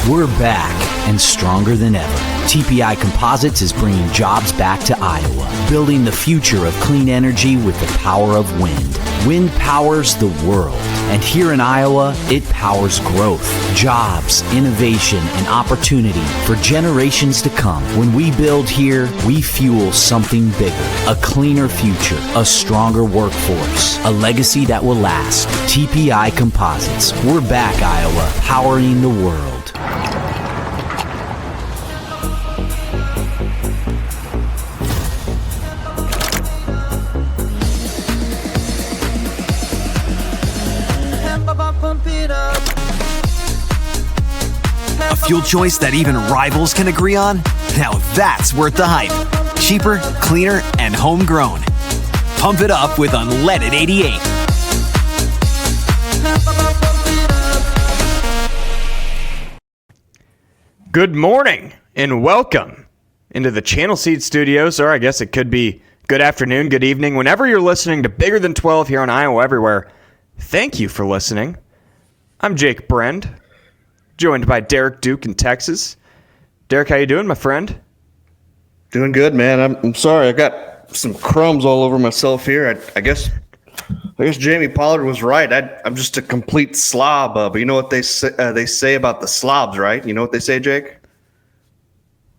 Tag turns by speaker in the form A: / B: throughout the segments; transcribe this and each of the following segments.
A: We're back and stronger than ever. TPI Composites is bringing jobs back to Iowa, building the future of clean energy with the power of wind. Wind powers the world, and here in Iowa, it powers growth, jobs, innovation, and opportunity for generations to come. When we build here, we fuel something bigger, a cleaner future, a stronger workforce, a legacy that will last. TPI Composites. We're back, Iowa, powering the world.
B: A fuel choice that even rivals can agree on? Now that's worth the hype. Cheaper, cleaner, and homegrown. Pump it up with Unleaded 88.
C: Good morning and welcome into the Channel Seed Studios, or I guess it could be good afternoon, good evening, whenever you're listening to Bigger Than 12 here on Iowa Everywhere. Thank you for listening. I'm Jake Brend, joined by Derek Duke in Texas. Derek, how you doing, my friend?
D: Doing good, man. I'm sorry. I got some crumbs all over myself here. I guess Jamie Pollard was right. I'm just a complete slob. But you know what they say about the slobs, right? You know what they say, Jake?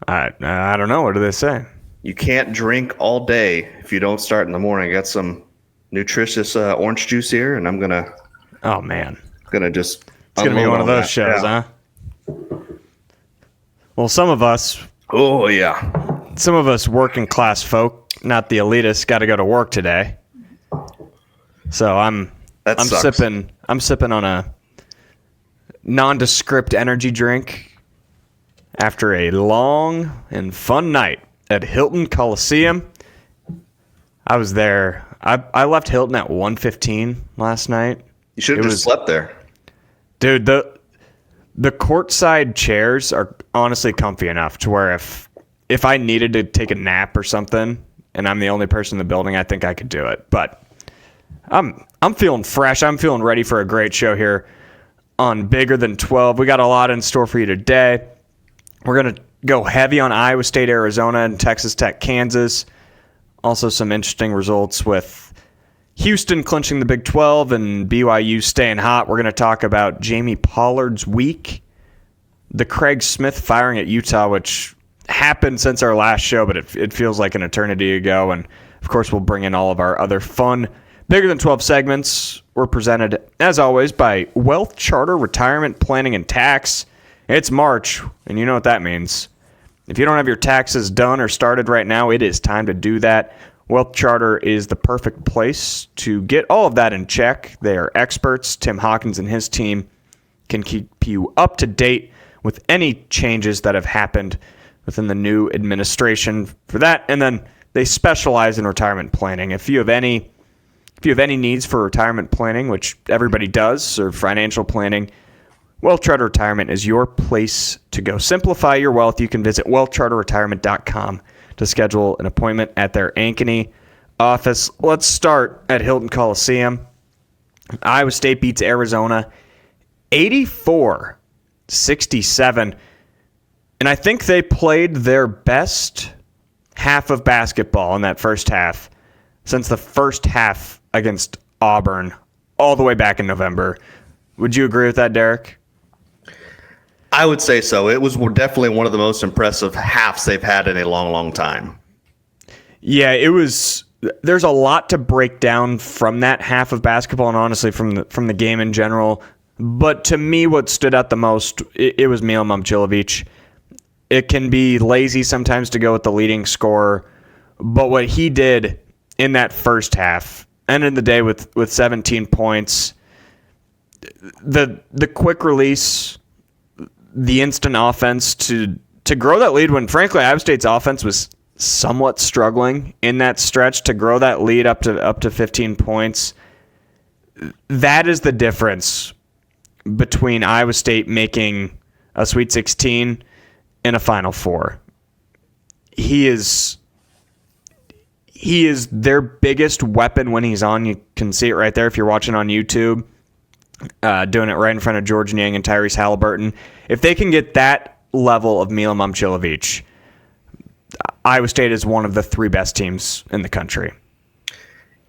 C: I don't know. What do they say?
D: You can't drink all day if you don't start in the morning. I got some nutritious orange juice here, and I'm gonna.
C: Oh man,
D: just.
C: It's gonna be one of those shows, huh? Well, some of us.
D: Oh yeah.
C: Some of us working class folk, not the elitists, got to go to work today. So I'm sipping on a nondescript energy drink after a long and fun night at Hilton Coliseum. I was there. I left Hilton at 1:15 last night.
D: You should have just slept there.
C: Dude, the courtside chairs are honestly comfy enough to where if I needed to take a nap or something and I'm the only person in the building, I think I could do it. But I'm feeling fresh. I'm feeling ready for a great show here on Bigger Than 12. We got a lot in store for you today. We're going to go heavy on Iowa State, Arizona, and Texas Tech, Kansas. Also some interesting results with Houston clinching the Big 12 and BYU staying hot. We're going to talk about Jamie Pollard's week, the Craig Smith firing at Utah, which happened since our last show, but it feels like an eternity ago. And, of course, we'll bring in all of our other fun Bigger Than 12 segments. We're presented, as always, by WealthCharter Retirement Planning and Tax. It's March, and you know what that means. If you don't have your taxes done or started right now, it is time to do that. WealthCharter is the perfect place to get all of that in check. They are experts. Tim Hawkins and his team can keep you up to date with any changes that have happened within the new administration for that. And then they specialize in retirement planning. If you have any needs for retirement planning, which everybody does, or financial planning, WealthCharter Retirement is your place to go. Simplify your wealth. You can visit wealthcharterretirement.com to schedule an appointment at their Ankeny office. Let's start at Hilton Coliseum. Iowa State beats Arizona 84-67. And I think they played their best half of basketball in that first half since the first half against Auburn all the way back in November. Would you agree with that, Derek?
D: I would say so. It was definitely one of the most impressive halves they've had in a long, long time.
C: Yeah, it was. There's a lot to break down from that half of basketball, and honestly from the game in general. But to me, what stood out the most, it was Mile Momcilovic. It can be lazy sometimes to go with the leading scorer, but what he did in that first half, ended the day with 17 points. The quick release, the instant offense to grow that lead when, frankly, Iowa State's offense was somewhat struggling in that stretch, to grow that lead up to 15 points. That is the difference between Iowa State making a Sweet 16 and a Final Four. He is their biggest weapon when he's on. You can see it right there if you're watching on YouTube. doing it right in front of George Niang and Tyrese Haliburton. If they can get that level of Mila Momcilovic, Iowa State is one of the 3 best teams in the country.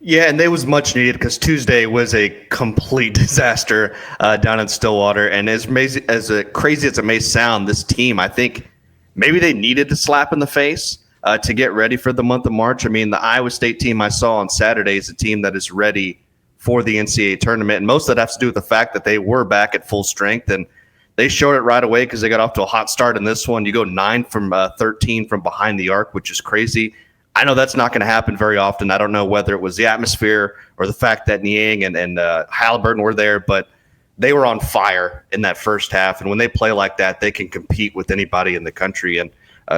D: Yeah, and they was much needed because Tuesday was a complete disaster down in Stillwater. And as crazy as it may sound, this team, I think maybe they needed to slap in the face to get ready for the month of March. I mean, the Iowa State team I saw on Saturday is a team that is ready for the NCAA tournament. And most of that has to do with the fact that they were back at full strength. And they showed it right away because they got off to a hot start in this one. You go 9 from 13 from behind the arc, which is crazy. I know that's not going to happen very often. I don't know whether it was the atmosphere or the fact that Niang and Haliburton were there, but they were on fire in that first half. And when they play like that, they can compete with anybody in the country. And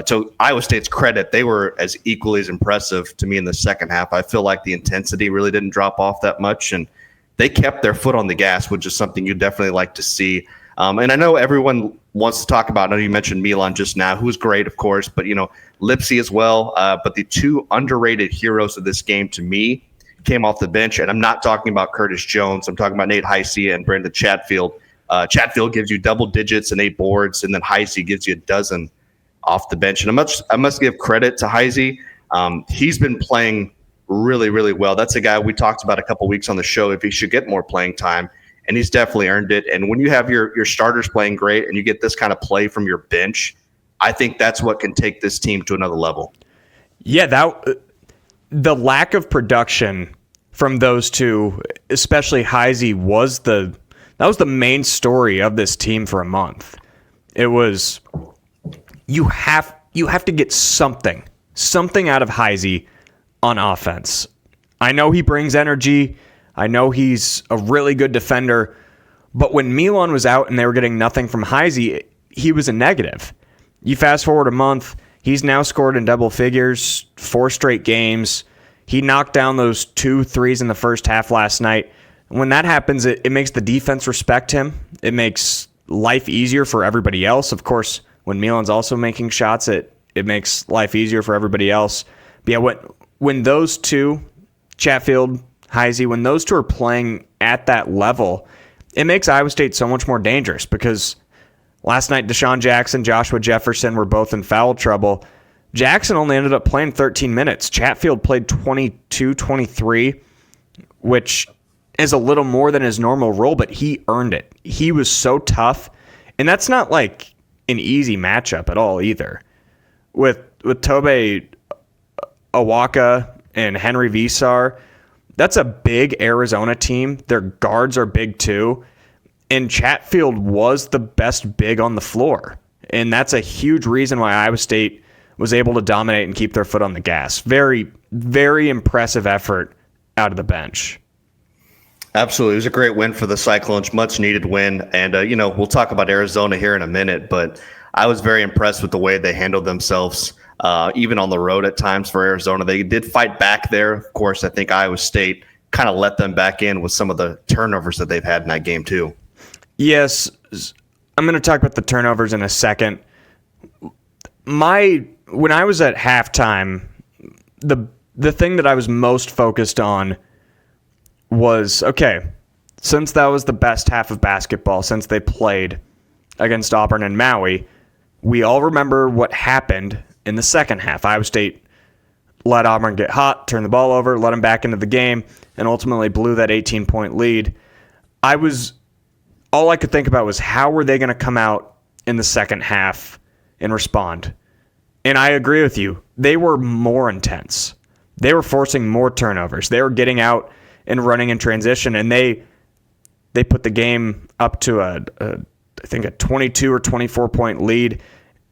D: to Iowa State's credit, they were as equally as impressive to me in the second half. I feel like the intensity really didn't drop off that much, and they kept their foot on the gas, which is something you definitely like to see. And I know everyone wants to talk about, I know you mentioned Milan just now, who's great, of course, but, Lipsy as well. But the 2 underrated heroes of this game to me came off the bench, and I'm not talking about Curtis Jones. I'm talking about Nate Heisey and Brendan Chatfield. Chatfield gives you double digits and 8 boards, and then Heisey gives you a dozen off the bench. And I must give credit to Heisey. He's been playing really, really well. That's a guy we talked about a couple weeks on the show if he should get more playing time, and he's definitely earned it. And when you have your starters playing great and you get this kind of play from your bench, I think that's what can take this team to another level.
C: Yeah, the lack of production from those 2, especially Heisey, that was the main story of this team for a month. It was you have to get something out of Heisey on offense. I know he brings energy. I know he's a really good defender. But when Milan was out and they were getting nothing from Heisey, he was a negative. You fast forward a month, he's now scored in double figures, 4 straight games. He knocked down those 2 threes in the first half last night. When that happens, it makes the defense respect him. It makes life easier for everybody else. Of course, when Milan's also making shots, it makes life easier for everybody else. But yeah, when those 2, Chatfield, Heisey, when those 2 are playing at that level, it makes Iowa State so much more dangerous because last night, Deshaun Jackson, Joshua Jefferson were both in foul trouble. Jackson only ended up playing 13 minutes. Chatfield played 22, 23, which is a little more than his normal role, but he earned it. He was so tough, and that's not like an easy matchup at all either. With Tobe Awaka and Henry Visar, that's a big Arizona team. Their guards are big too. And Chatfield was the best big on the floor. And that's a huge reason why Iowa State was able to dominate and keep their foot on the gas. Very, very impressive effort out of the bench.
D: Absolutely. It was a great win for the Cyclones, much needed win. And, we'll talk about Arizona here in a minute, but I was very impressed with the way they handled themselves, even on the road at times for Arizona. They did fight back there. Of course, I think Iowa State kind of let them back in with some of the turnovers that they've had in that game too.
C: Yes, I'm going to talk about the turnovers in a second. When I was at halftime, the thing that I was most focused on was, okay, since that was the best half of basketball since they played against Auburn and Maui, we all remember what happened in the second half. Iowa State let Auburn get hot, turned the ball over, let them back into the game, and ultimately blew that 18-point lead. All I could think about was how were they going to come out in the second half and respond. And I agree with you. They were more intense. They were forcing more turnovers. They were getting out and running in transition, and they put the game up to I think a 22 or 24-point lead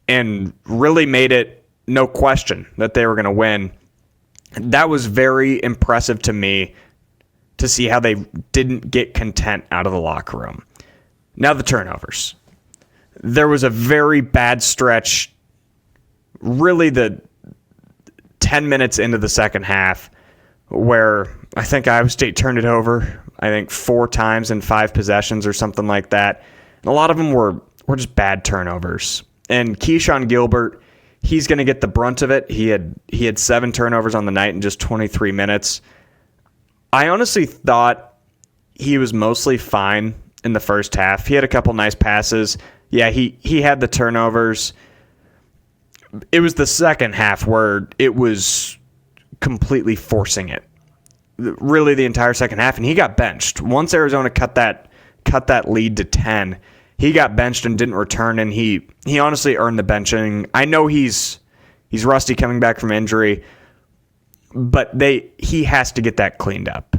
C: and really made it no question that they were going to win. That was very impressive to me to see how they didn't get content out of the locker room. Now the turnovers. There was a very bad stretch, really the 10 minutes into the second half, where I think Iowa State turned it over, 4 times in 5 possessions or something like that. And a lot of them were just bad turnovers. And Keyshawn Gilbert, he's going to get the brunt of it. He had 7 turnovers on the night in just 23 minutes. I honestly thought he was mostly fine in the first half. He had a couple nice passes. Yeah, he had the turnovers. It was the second half where it was completely forcing it. Really the entire second half, and he got benched. Once Arizona cut that lead to 10, he got benched and didn't return, and he honestly earned the benching. I know he's rusty coming back from injury, but he has to get that cleaned up.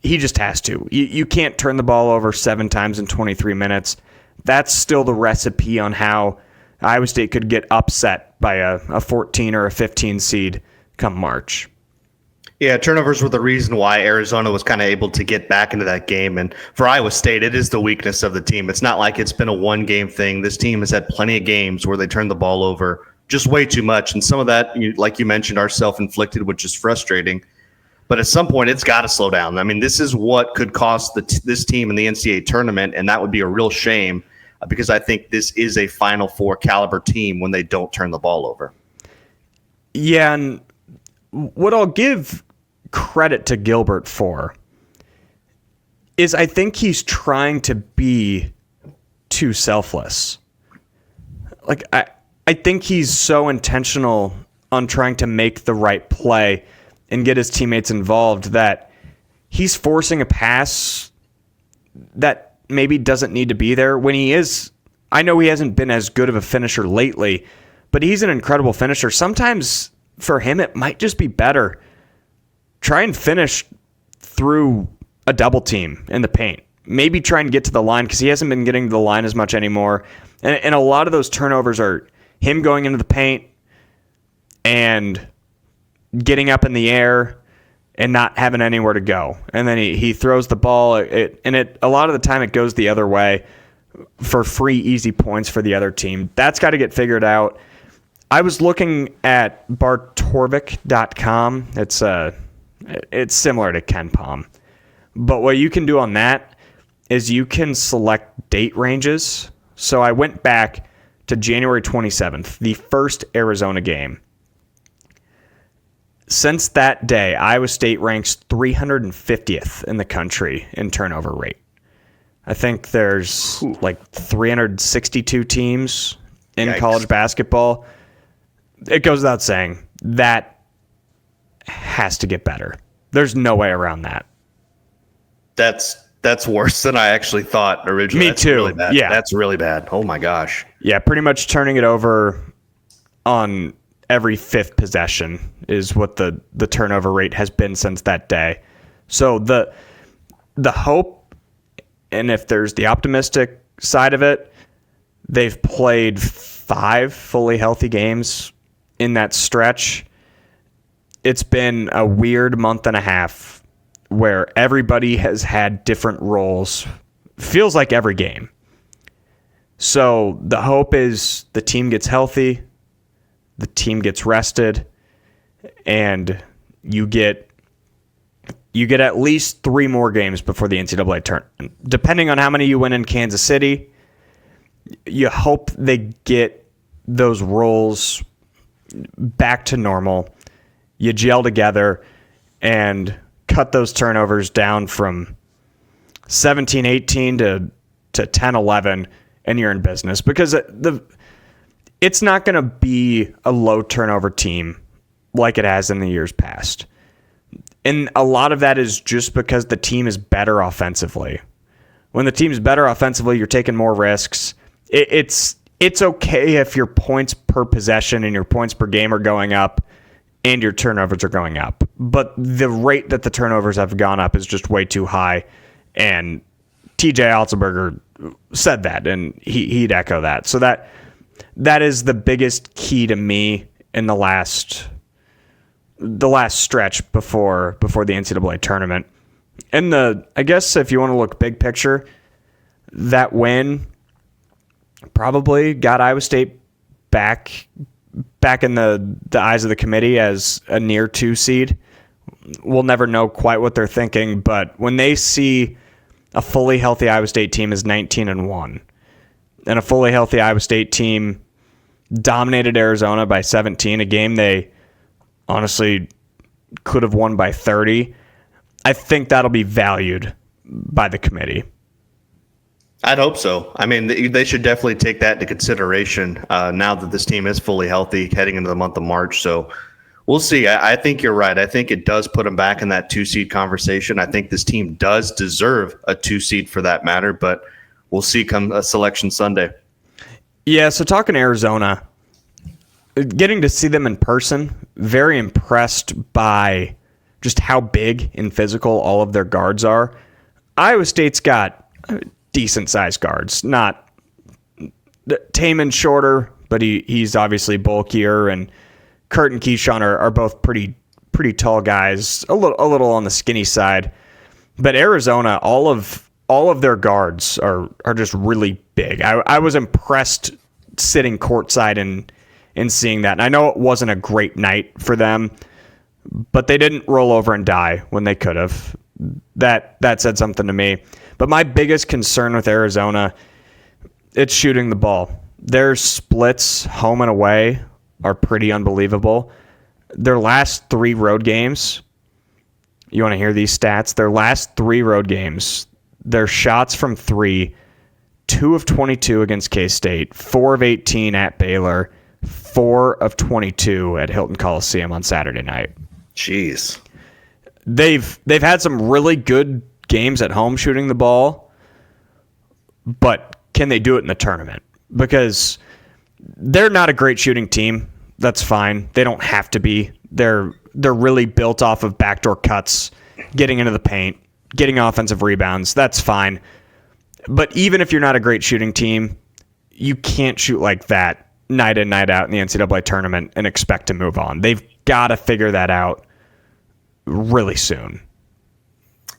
C: He just has to. You can't turn the ball over 7 times in 23 minutes. That's still the recipe on how Iowa State could get upset by a 14 or a 15 seed come March.
D: Yeah, turnovers were the reason why Arizona was kind of able to get back into that game. And for Iowa State, it is the weakness of the team. It's not like it's been a one-game thing. This team has had plenty of games where they turn the ball over just way too much. And some of that, like you mentioned, are self-inflicted, which is frustrating. But at some point, it's got to slow down. I mean, this is what could cost this team in the NCAA tournament, and that would be a real shame because I think this is a Final Four caliber team when they don't turn the ball over.
C: Yeah, and what I'll give credit to Gilbert for is I think he's trying to be too selfless. Like, I think he's so intentional on trying to make the right play and get his teammates involved that he's forcing a pass that maybe doesn't need to be there when he is. I know he hasn't been as good of a finisher lately, but he's an incredible finisher. Sometimes for him, it might just be better. Try and finish through a double team in the paint. Maybe try and get to the line because he hasn't been getting to the line as much anymore. And a lot of those turnovers are him going into the paint and getting up in the air and not having anywhere to go. And then he throws the ball, and a lot of the time it goes the other way for free, easy points for the other team. That's got to get figured out. I was looking at bartorvik.com. It's similar to KenPom. But what you can do on that is you can select date ranges. So I went back to January 27th, the first Arizona game. Since that day, Iowa State ranks 350th in the country in turnover rate. I think there's like 362 teams in college basketball. It goes without saying, that has to get better. There's no way around that.
D: That's worse than I actually thought originally.
C: Me
D: That's
C: too.
D: Really bad.
C: Yeah.
D: That's really bad. Oh my gosh.
C: Yeah, pretty much turning it over on every fifth possession is what the turnover rate has been since that day. So the hope, and if there's the optimistic side of it, they've played 5 fully healthy games in that stretch. It's been a weird month and a half where everybody has had different roles. Feels like every game. So the hope is the team gets healthy, the team gets rested, and you get at least 3 more games before the NCAA tournament. Depending on how many you win in Kansas City, you hope they get those roles back to normal. You gel together and cut those turnovers down from 17-18 to 10-11, and you're in business. Because it's not going to be a low turnover team like it has in the years past. And a lot of that is just because the team is better offensively. When the team's better offensively, you're taking more risks. It's okay if your points per possession and your points per game are going up and your turnovers are going up. But the rate that the turnovers have gone up is just way too high. And TJ Altenberger said that, and he'd echo that. So that is the biggest key to me in the last stretch before the NCAA tournament. And I guess if you want to look big picture, that win probably got Iowa State back in the eyes of the committee as a near 2 seed. We'll never know quite what they're thinking, but when they see a fully healthy Iowa State team is 19-1, and a fully healthy Iowa State team dominated Arizona by 17, a game they honestly could have won by 30, I think that'll be valued by the committee.
D: I'd hope so. I mean, they should definitely take that into consideration now that this team is fully healthy heading into the month of March. So we'll see. I think you're right. I think it does put them back in that 2-seed conversation. I think this team does deserve a 2-seed for that matter, but we'll see come Selection Sunday.
C: Yeah, so talking Arizona, getting to see them in person, very impressed by just how big and physical all of their guards are. Iowa State's got decent-sized guards, not Taman's shorter, but he's obviously bulkier, and Kurt and Keyshawn are both pretty tall guys, a little on the skinny side. But Arizona, all of their guards are just really big. I was impressed sitting courtside and seeing that. And I know it wasn't a great night for them, but they didn't roll over and die when they could have. That said something to me. But my biggest concern with Arizona, it's shooting the ball. Their splits home and away are pretty unbelievable. Their last 3 road games, you want to hear these stats? Their last 3 road games, their shots from 3, 2 of 22 against K-State, 4 of 18 at Baylor, 4 of 22 at Hilton Coliseum on Saturday night.
D: Jeez.
C: They've had some really good games at home shooting the ball, but can they do it in the tournament? Because they're not a great shooting team. That's fine. They don't have to be. They're really built off of backdoor cuts, getting into the paint, getting offensive rebounds. That's fine. But even if you're not a great shooting team, you can't shoot like that night in, night out in the NCAA tournament and expect to move on. They've got to figure that out really soon.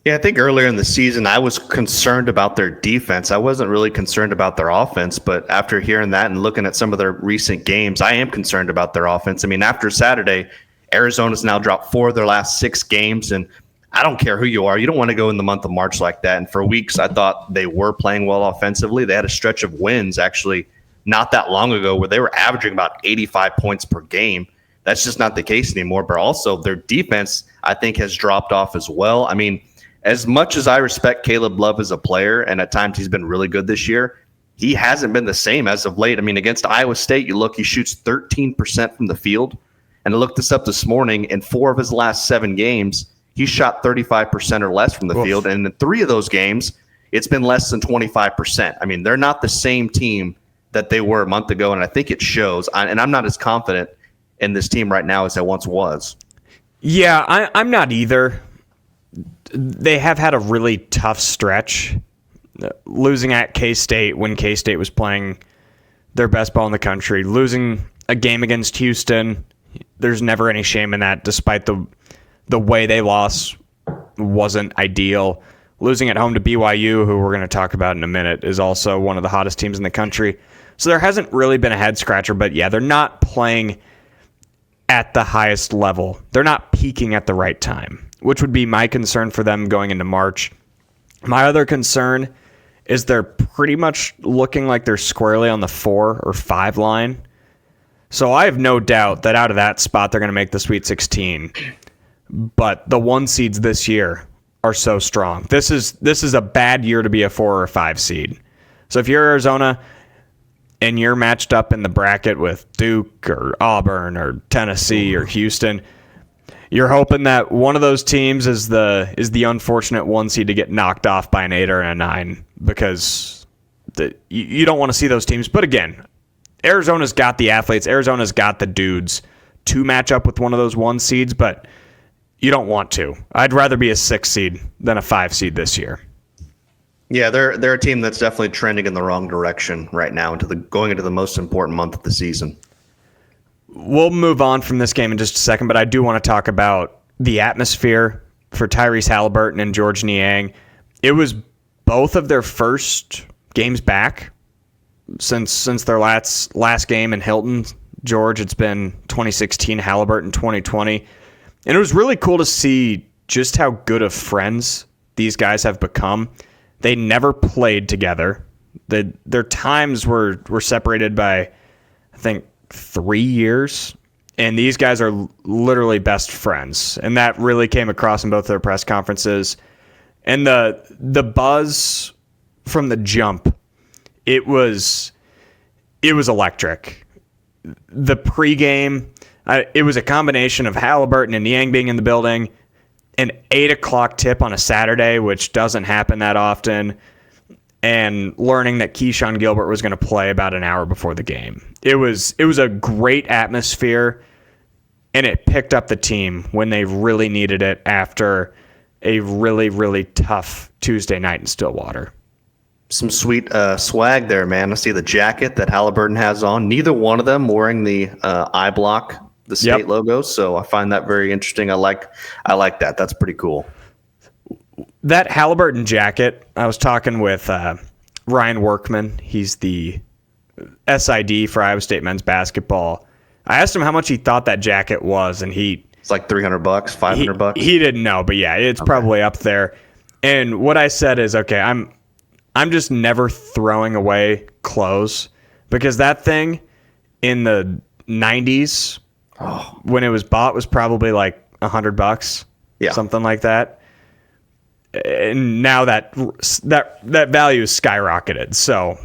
D: Yeah, I think earlier in the season, I was concerned about their defense. I wasn't really concerned about their offense, but after hearing that and looking at some of their recent games, I am concerned about their offense. I mean, after Saturday, Arizona's now dropped 4 of their last 6 games, and I don't care who you are. You don't want to go in the month of March like that. And for weeks, I thought they were playing well offensively. They had a stretch of wins, actually, not that long ago, where they were averaging about 85 points per game. That's just not the case anymore. But also, their defense, I think, has dropped off as well. I mean, as much as I respect Caleb Love as a player, and at times he's been really good this year, he hasn't been the same as of late. I mean, against Iowa State, you look, he shoots 13% from the field. And I looked this up this morning. In 4 of his last 7 games, he shot 35% or less from the field. And in 3 of those games, it's been less than 25%. I mean, they're not the same team that they were a month ago, and I think it shows. And I'm not as confident in this team right now as I once was.
C: Yeah, I'm not either. They have had a really tough stretch, losing at K-State when K-State was playing their best ball in the country, losing a game against Houston. There's never any shame in that, despite the way they lost wasn't ideal. Losing at home to BYU, who we're going to talk about in a minute, is also one of the hottest teams in the country. So there hasn't really been a head scratcher, but yeah, they're not playing at the highest level. They're not peaking at the right time, which would be my concern for them going into March. My other concern is they're pretty much looking like they're squarely on the 4 or 5 line. So I have no doubt that out of that spot, they're going to make the Sweet 16. But the 1 seeds this year are so strong. This is a bad year to be a 4 or 5 seed. So if you're Arizona and you're matched up in the bracket with Duke or Auburn or Tennessee or Houston, you're hoping that one of those teams is the unfortunate 1 seed to get knocked off by an 8 or a 9, because you don't want to see those teams. But again, Arizona's got the athletes. Arizona's got the dudes to match up with one of those 1 seeds, but you don't want to. I'd rather be a 6 seed than a 5 seed this year.
D: Yeah, they're a team that's definitely trending in the wrong direction right now going into the most important month of the season.
C: We'll move on from this game in just a second, but I do want to talk about the atmosphere for Tyrese Haliburton and George Niang. It was both of their first games back since their last game in Hilton. George, it's been 2016, Haliburton 2020. And it was really cool to see just how good of friends these guys have become. They never played together. Their times were separated by, I think, 3 years. And these guys are literally best friends. And that really came across in both their press conferences. And the buzz from the jump, it was electric. The pregame, it was a combination of Haliburton and Niang being in the building, an 8 o'clock tip on a Saturday, which doesn't happen that often, and learning that Keyshawn Gilbert was going to play about an hour before the game. It was a great atmosphere, and it picked up the team when they really needed it after a really, really tough Tuesday night in Stillwater.
D: Some sweet swag there, man. I see the jacket that Haliburton has on. Neither one of them wearing the eye block, the state logo. So I find that very interesting. I like that. That's pretty cool.
C: That Haliburton jacket, I was talking with Ryan Workman. He's the SID for Iowa State men's basketball. I asked him how much he thought that jacket was, and
D: it's like $300, $500.
C: He didn't know, but yeah, it's probably up there. And what I said is, okay, I'm just never throwing away clothes, because that thing in the 90s when it was bought was probably like $100, something like that. And now that value is skyrocketed. So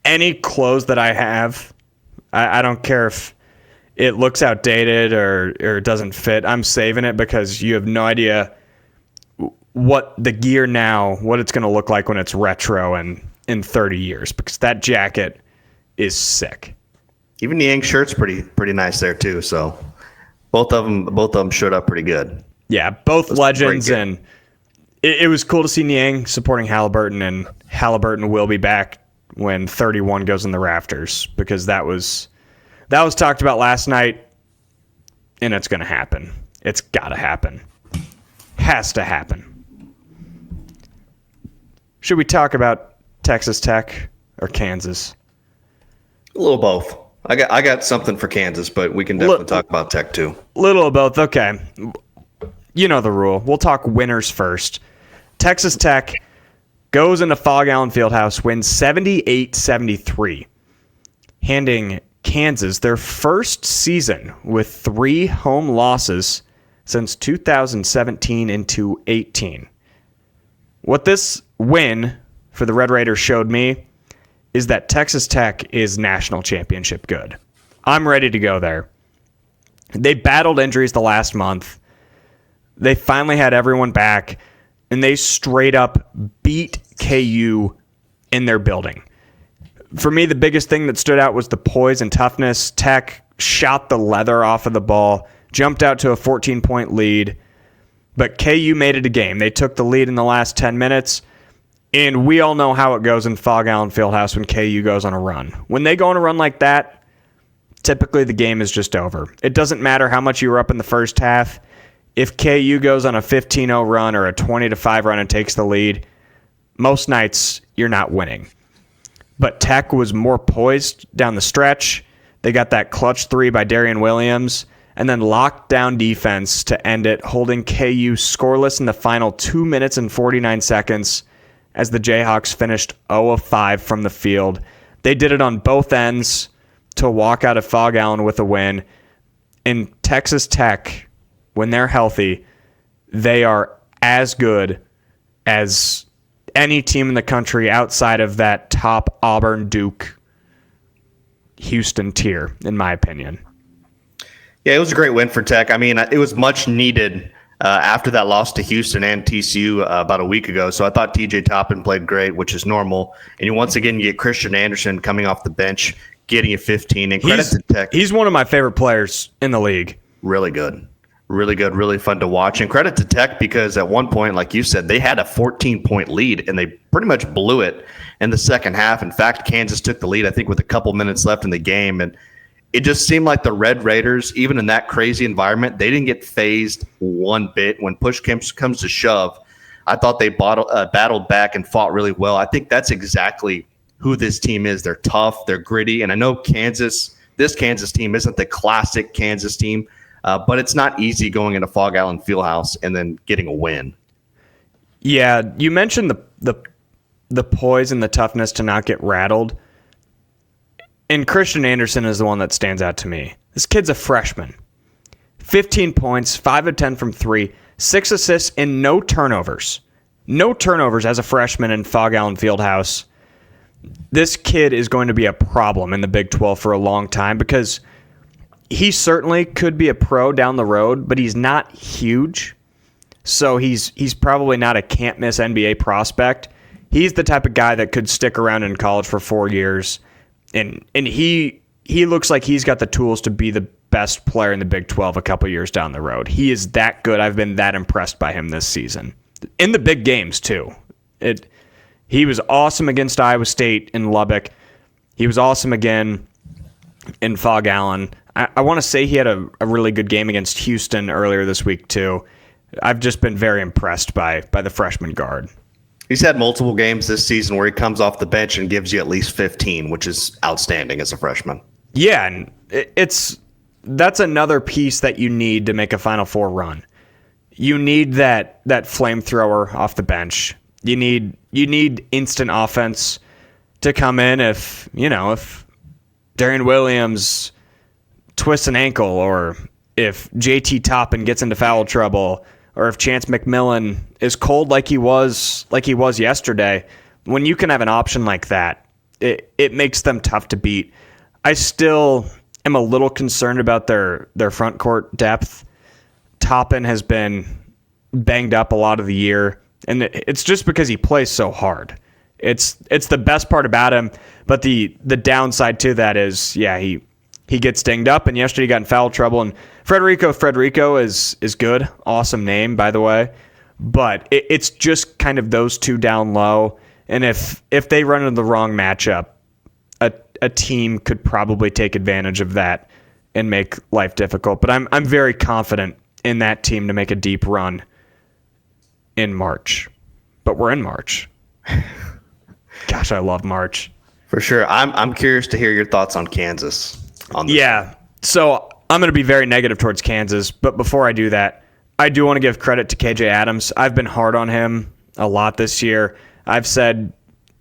C: any clothes that I have, I don't care if it looks outdated or it doesn't fit. I'm saving it, because you have no idea what the gear now, what it's going to look like when it's retro and in 30 years, because that jacket is sick.
D: Even the Niang shirt's pretty nice there too. So both of them showed up pretty good.
C: Yeah, both legends, and it was cool to see Niang supporting Haliburton, and Haliburton will be back when 31 goes in the rafters, because that was talked about last night, and it's going to happen. It's got to happen. Has to happen. Should we talk about Texas Tech or Kansas?
D: A little both. I got something for Kansas, but we can definitely talk about Tech too.
C: Little of both. Okay. You know the rule. We'll talk winners first. Texas Tech goes into Fog Allen Fieldhouse, wins 78-73, handing Kansas their first season with 3 home losses since 2017 into 18. What this win for the Red Raiders showed me is that Texas Tech is national championship good. I'm ready to go there. They battled injuries the last month. They finally had everyone back, and they straight up beat KU in their building. For me, the biggest thing that stood out was the poise and toughness. Tech shot the leather off of the ball, jumped out to a 14-point lead, but KU made it a game. They took the lead in the last 10 minutes, and we all know how it goes in Fog Allen Fieldhouse when KU goes on a run. When they go on a run like that, typically the game is just over. It doesn't matter how much you were up in the first half. If KU goes on a 15-0 run or a 20-5 run and takes the lead, most nights you're not winning. But Tech was more poised down the stretch. They got that clutch 3 by Darian Williams, and then locked down defense to end it, holding KU scoreless in the final 2 minutes and 49 seconds as the Jayhawks finished 0 of 5 from the field. They did it on both ends to walk out of Fog Allen with a win. In Texas Tech, when they're healthy, they are as good as any team in the country outside of that top Auburn, Duke, Houston tier, in my opinion.
D: Yeah, it was a great win for Tech. I mean, it was much needed after that loss to Houston and TCU about a week ago. So I thought TJ Toppin played great, which is normal. And once again, you get Christian Anderson coming off the bench, getting a 15. And credit to Tech.
C: He's one of my favorite players in the league.
D: Really good. Really good, really fun to watch. And credit to Tech, because at one point, like you said, they had a 14-point lead, and they pretty much blew it in the second half. In fact, Kansas took the lead, I think, with a couple minutes left in the game. And it just seemed like the Red Raiders, even in that crazy environment, they didn't get phased one bit. When push comes to shove, I thought they battled back and fought really well. I think that's exactly who this team is. They're tough, they're gritty. And I know this Kansas team isn't the classic Kansas team, but it's not easy going into Fog Allen Fieldhouse and then getting a win.
C: Yeah, you mentioned the poise and the toughness to not get rattled. And Christian Anderson is the one that stands out to me. This kid's a freshman. 15 points, 5 of 10 from 3, 6 assists, and no turnovers. no turnovers as a freshman in Fog Allen Fieldhouse. This kid is going to be a problem in the Big 12 for a long time because he certainly could be a pro down the road, but he's not huge. So he's probably not a can't-miss NBA prospect. He's the type of guy that could stick around in college for 4 years, and he looks like he's got the tools to be the best player in the Big 12 a couple years down the road. He is that good. I've been that impressed by him this season. In the big games, too. He was awesome against Iowa State in Lubbock. He was awesome again in Fog Allen. I want to say he had a really good game against Houston earlier this week, too. I've just been very impressed by the freshman guard.
D: He's had multiple games this season where he comes off the bench and gives you at least 15, which is outstanding as a freshman.
C: Yeah, and that's another piece that you need to make a Final Four run. You need that flamethrower off the bench. You need instant offense to come in if Darian Williams twists an ankle, or if JT Toppin gets into foul trouble, or if Chance McMillan is cold like he was yesterday. When you can have an option like that, it makes them tough to beat. I still am a little concerned about their front court depth. Toppin has been banged up a lot of the year, and it's just because he plays so hard. It's the best part about him, but the downside to that is, he gets dinged up, and yesterday he got in foul trouble. And Frederico is good, awesome name, by the way, but it's just kind of those two down low. And if they run into the wrong matchup, a team could probably take advantage of that and make life difficult. But I'm very confident in that team to make a deep run in March. But we're in March. Gosh, I love March.
D: For sure. I'm curious to hear your thoughts on Kansas.
C: So I'm going to be very negative towards Kansas, but before I do that, I do want to give credit to KJ Adams. I've been hard on him a lot this year. I've said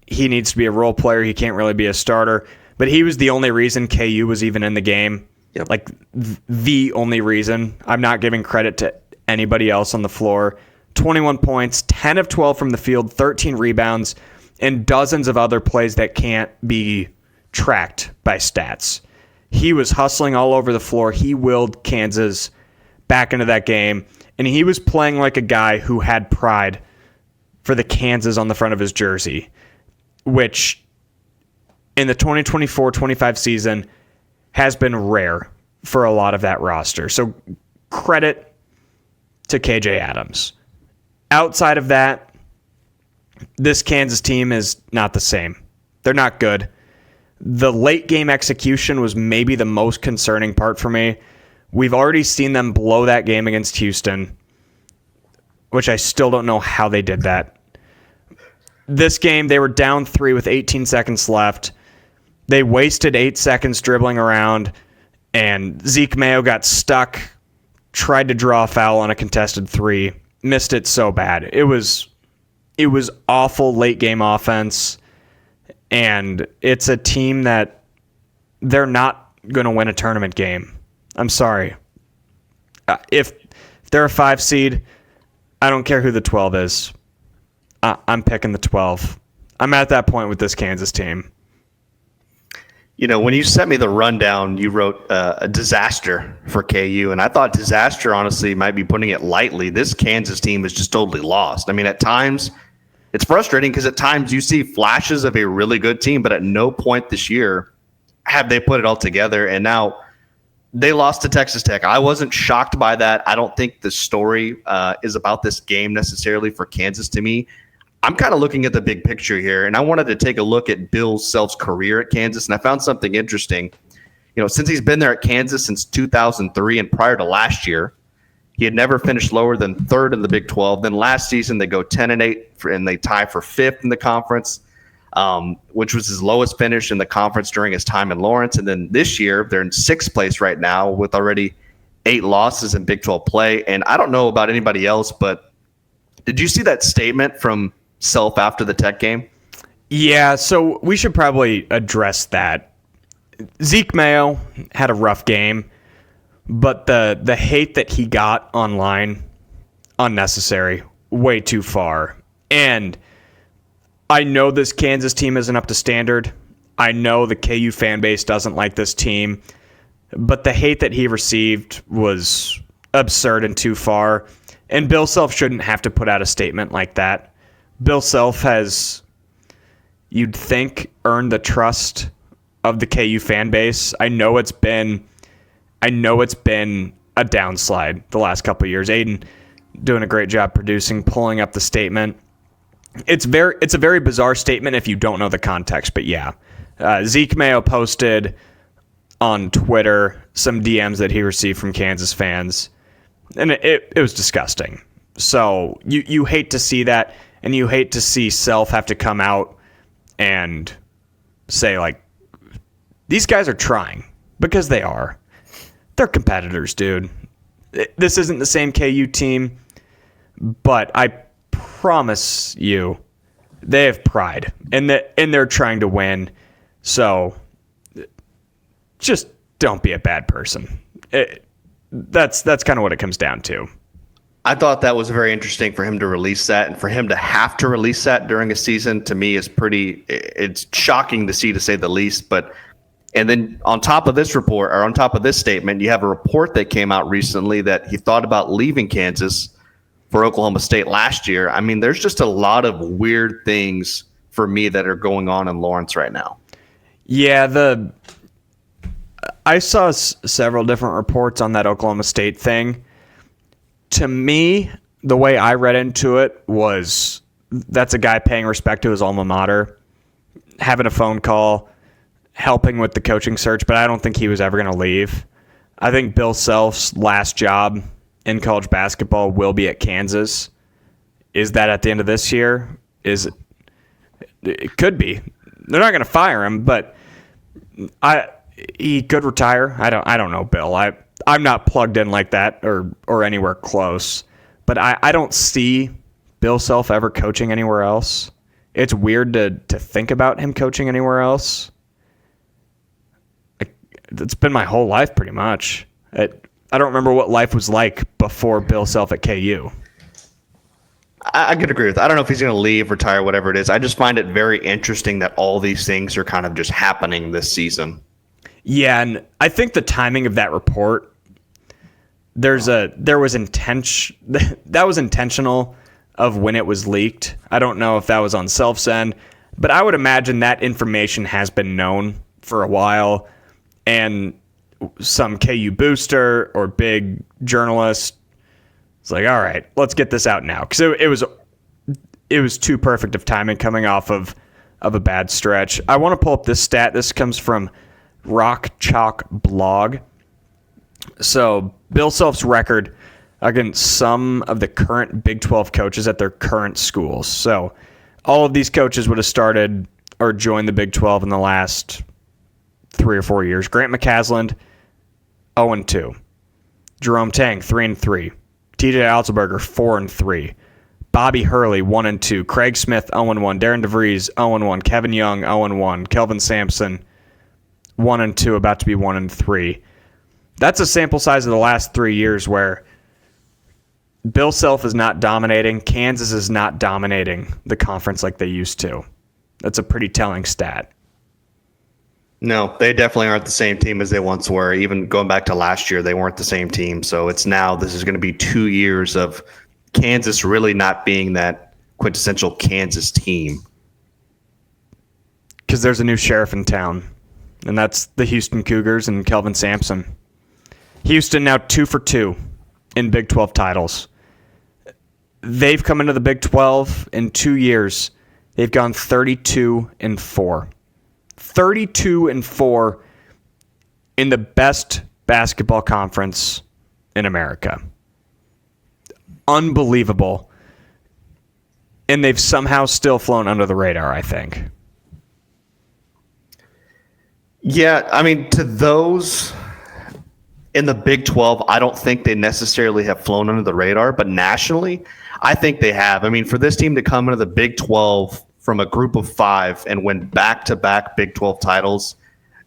C: he needs to be a role player. He can't really be a starter, but he was the only reason KU was even in the game.
D: Yep.
C: Like the only reason. I'm not giving credit to anybody else on the floor. 21 points, 10 of 12 from the field, 13 rebounds, and dozens of other plays that can't be tracked by stats. He was hustling all over the floor. He willed Kansas back into that game, and he was playing like a guy who had pride for the Kansas on the front of his jersey, which in the 2024-25 season has been rare for a lot of that roster. So credit to KJ Adams. Outside of that, this Kansas team is not the same. They're not good. The late game execution was maybe the most concerning part for me. We've already seen them blow that game against Houston, which I still don't know how they did that. This game, they were down 3 with 18 seconds left. They wasted 8 seconds dribbling around, and Zeke Mayo got stuck, tried to draw a foul on a contested 3, missed it so bad. It was awful late game offense. And it's a team that they're not going to win a tournament game. I'm sorry. If they're a 5 seed, I don't care who the 12 is. I'm picking the 12. I'm at that point with this Kansas team.
D: When you sent me the rundown, you wrote a disaster for KU, and I thought disaster, honestly, might be putting it lightly. This Kansas team is just totally lost. I mean, at times, it's frustrating because at times you see flashes of a really good team, but at no point this year have they put it all together. And now they lost to Texas Tech. I wasn't shocked by that. I don't think the story is about this game necessarily for Kansas to me. I'm kind of looking at the big picture here, and I wanted to take a look at Bill Self's career at Kansas, and I found something interesting. Since he's been there at Kansas since 2003 and prior to last year, he had never finished lower than 3rd in the Big 12. Then last season, they go 10-8, and they tie for 5th in the conference, which was his lowest finish in the conference during his time in Lawrence. And then this year, they're in 6th place right now with already 8 losses in Big 12 play. And I don't know about anybody else, but did you see that statement from Self after the Tech game?
C: Yeah, so we should probably address that. Zeke Mayo had a rough game. But the hate that he got online, unnecessary, way too far. And I know this Kansas team isn't up to standard. I know the KU fan base doesn't like this team. But the hate that he received was absurd and too far. And Bill Self shouldn't have to put out a statement like that. Bill Self has, you'd think, earned the trust of the KU fan base. I know it's been a downslide the last couple of years. Aiden doing a great job producing, pulling up the statement. It's a very bizarre statement if you don't know the context, but yeah. Zeke Mayo posted on Twitter some DMs that he received from Kansas fans, and it was disgusting. So you hate to see that, and you hate to see Self have to come out and say, like, these guys are trying, because they are. They're competitors, dude. This isn't the same KU team, but I promise you they have pride, and they're trying to win. So just don't be a bad person. That's kind of what it comes down to.
D: I thought that was very interesting for him to release that, and for him to have to release that during a season, to me, is it's shocking to see, to say the least. And then on top of this report, or on top of this statement, you have a report that came out recently that he thought about leaving Kansas for Oklahoma State last year. I mean, there's just a lot of weird things for me that are going on in Lawrence right now.
C: Yeah, I saw several different reports on that Oklahoma State thing. To me, the way I read into it was that's a guy paying respect to his alma mater, having a phone call, helping with the coaching search, but I don't think he was ever going to leave. I think Bill Self's last job in college basketball will be at Kansas. Is that at the end of this year? It could be. They're not going to fire him, but he could retire. I don't know, Bill. I'm not plugged in like that or anywhere close, but I don't see Bill Self ever coaching anywhere else. It's weird to think about him coaching anywhere else. It's been my whole life pretty much. I don't remember what life was like before Bill Self at KU.
D: I could agree with that. I don't know if he's going to leave, retire, whatever it is. I just find it very interesting that all these things are kind of just happening this season.
C: Yeah, and I think the timing of that report, that was intentional of when it was leaked. I don't know if that was on Self's end, but I would imagine that information has been known for a while, and some KU booster or big journalist is like, all right, let's get this out now. Because it was too perfect of timing coming off of a bad stretch. I want to pull up this stat. This comes from Rock Chalk Blog. So Bill Self's record against some of the current Big 12 coaches at their current schools. So all of these coaches would have started or joined the Big 12 in the last 3 or 4 years. Grant McCasland, 0-2. Jerome Tang, 3-3. TJ Altenberger, 4-3. Bobby Hurley, 1-2. Craig Smith, 0-1. Darren DeVries, 0-1. Kevin Young, 0-1. Kelvin Sampson, 1-2, about to be 1-3. That's a sample size of the last 3 years where Bill Self is not dominating. Kansas is not dominating the conference like they used to. That's a pretty telling stat.
D: No, they definitely aren't the same team as they once were. Even going back to last year, they weren't the same team. So this is going to be 2 years of Kansas really not being that quintessential Kansas team.
C: Because there's a new sheriff in town, and that's the Houston Cougars and Kelvin Sampson. Houston now 2 for 2 in Big 12 titles. They've come into the Big 12 in 2 years. They've gone 32-4. 32-4 in the best basketball conference in America. Unbelievable. And they've somehow still flown under the radar, I think.
D: Yeah, I mean, to those in the Big 12, I don't think they necessarily have flown under the radar, but nationally, I think they have. I mean, for this team to come into the Big 12 from a group of 5 and win back-to-back Big 12 titles,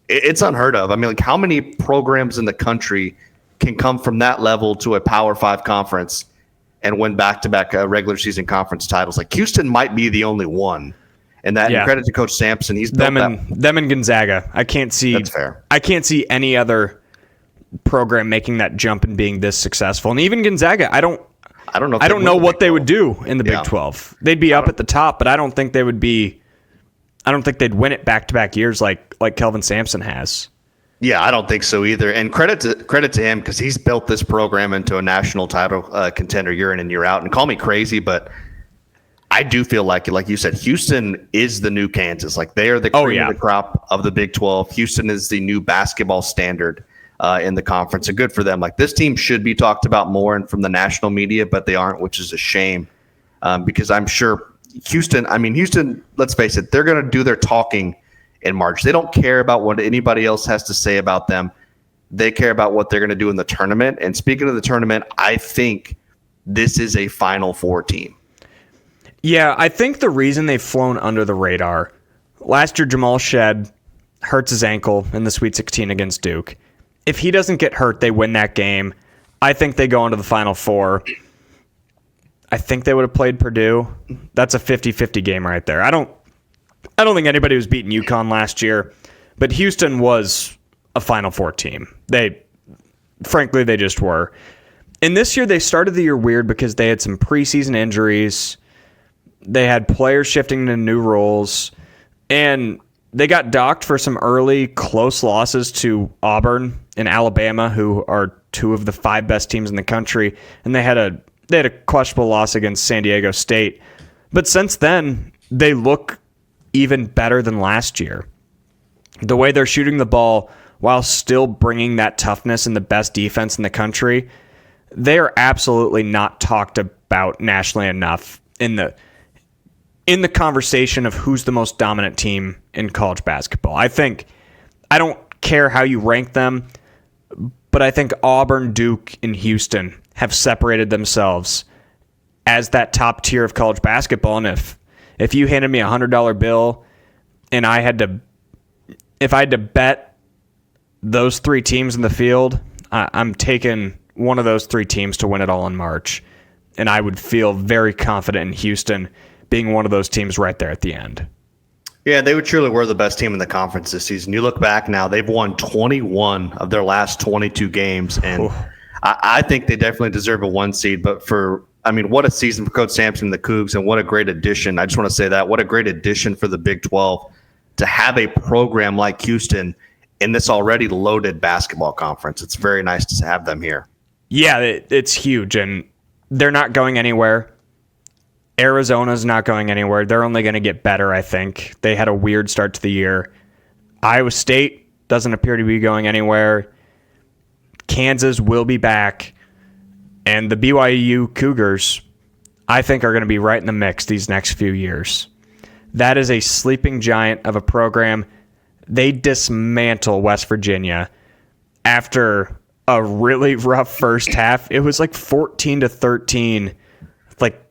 D: it's unheard of. I mean, like, how many programs in the country can come from that level to a Power 5 conference and win back-to-back regular season conference titles. Like Houston might be the only one. And that and credit to Coach Sampson. He's built
C: them and Gonzaga. I can't see
D: That's fair.
C: I can't see any other program making that jump and being this successful. And even Gonzaga, I don't know what they would do in the Big 12. They'd be up at the top, but I don't think they'd win it back-to-back years like Kelvin Sampson has.
D: Yeah, I don't think so either. And credit to him because he's built this program into a national title contender year in and year out. And call me crazy, but I do feel like you said, Houston is the new Kansas. Like they are the cream of the crop of the Big 12. Houston is the new basketball standard in the conference. And good for them. Like this team should be talked about more and from the national media, but they aren't, which is a shame because I'm sure Houston, let's face it, they're going to do their talking in March. They don't care about what anybody else has to say about them. They care about what they're going to do in the tournament. And speaking of the tournament, I think this is a Final Four team.
C: Yeah, I think the reason they've flown under the radar, last year Jamal Shed hurts his ankle in the Sweet 16 against Duke. If he doesn't get hurt, they win that game. I think they go into the Final Four. I think they would have played Purdue. That's a 50-50 game right there. I don't think anybody was beating UConn last year, but Houston was a Final Four team. Frankly, they just were. And this year they started the year weird because they had some preseason injuries. They had players shifting to new roles, and they got docked for some early close losses to Auburn and Alabama, who are two of the 5 best teams in the country, and they had a questionable loss against San Diego State. But since then, they look even better than last year. The way they're shooting the ball while still bringing that toughness and the best defense in the country, they are absolutely not talked about nationally enough in the conversation of who's the most dominant team in college basketball. I don't care how you rank them, but I think Auburn, Duke, and Houston have separated themselves as that top tier of college basketball. And if you handed me $100 bill and if I had to bet those 3 teams in the field, I'm taking one of those 3 teams to win it all in March. And I would feel very confident in Houston being one of those teams right there at the end.
D: Yeah, they truly were the best team in the conference this season. You look back now, they've won 21 of their last 22 games, and I think they definitely deserve a 1 seed. But what a season for Coach Sampson and the Coogs, and what a great addition. I just want to say that. What a great addition for the Big 12 to have a program like Houston in this already loaded basketball conference. It's very nice to have them here.
C: Yeah, it's huge, and they're not going anywhere. Arizona's not going anywhere. They're only going to get better, I think. They had a weird start to the year. Iowa State doesn't appear to be going anywhere. Kansas will be back. And the BYU Cougars, I think, are going to be right in the mix these next few years. That is a sleeping giant of a program. They dismantle West Virginia after a really rough first half. It was like 14-13, like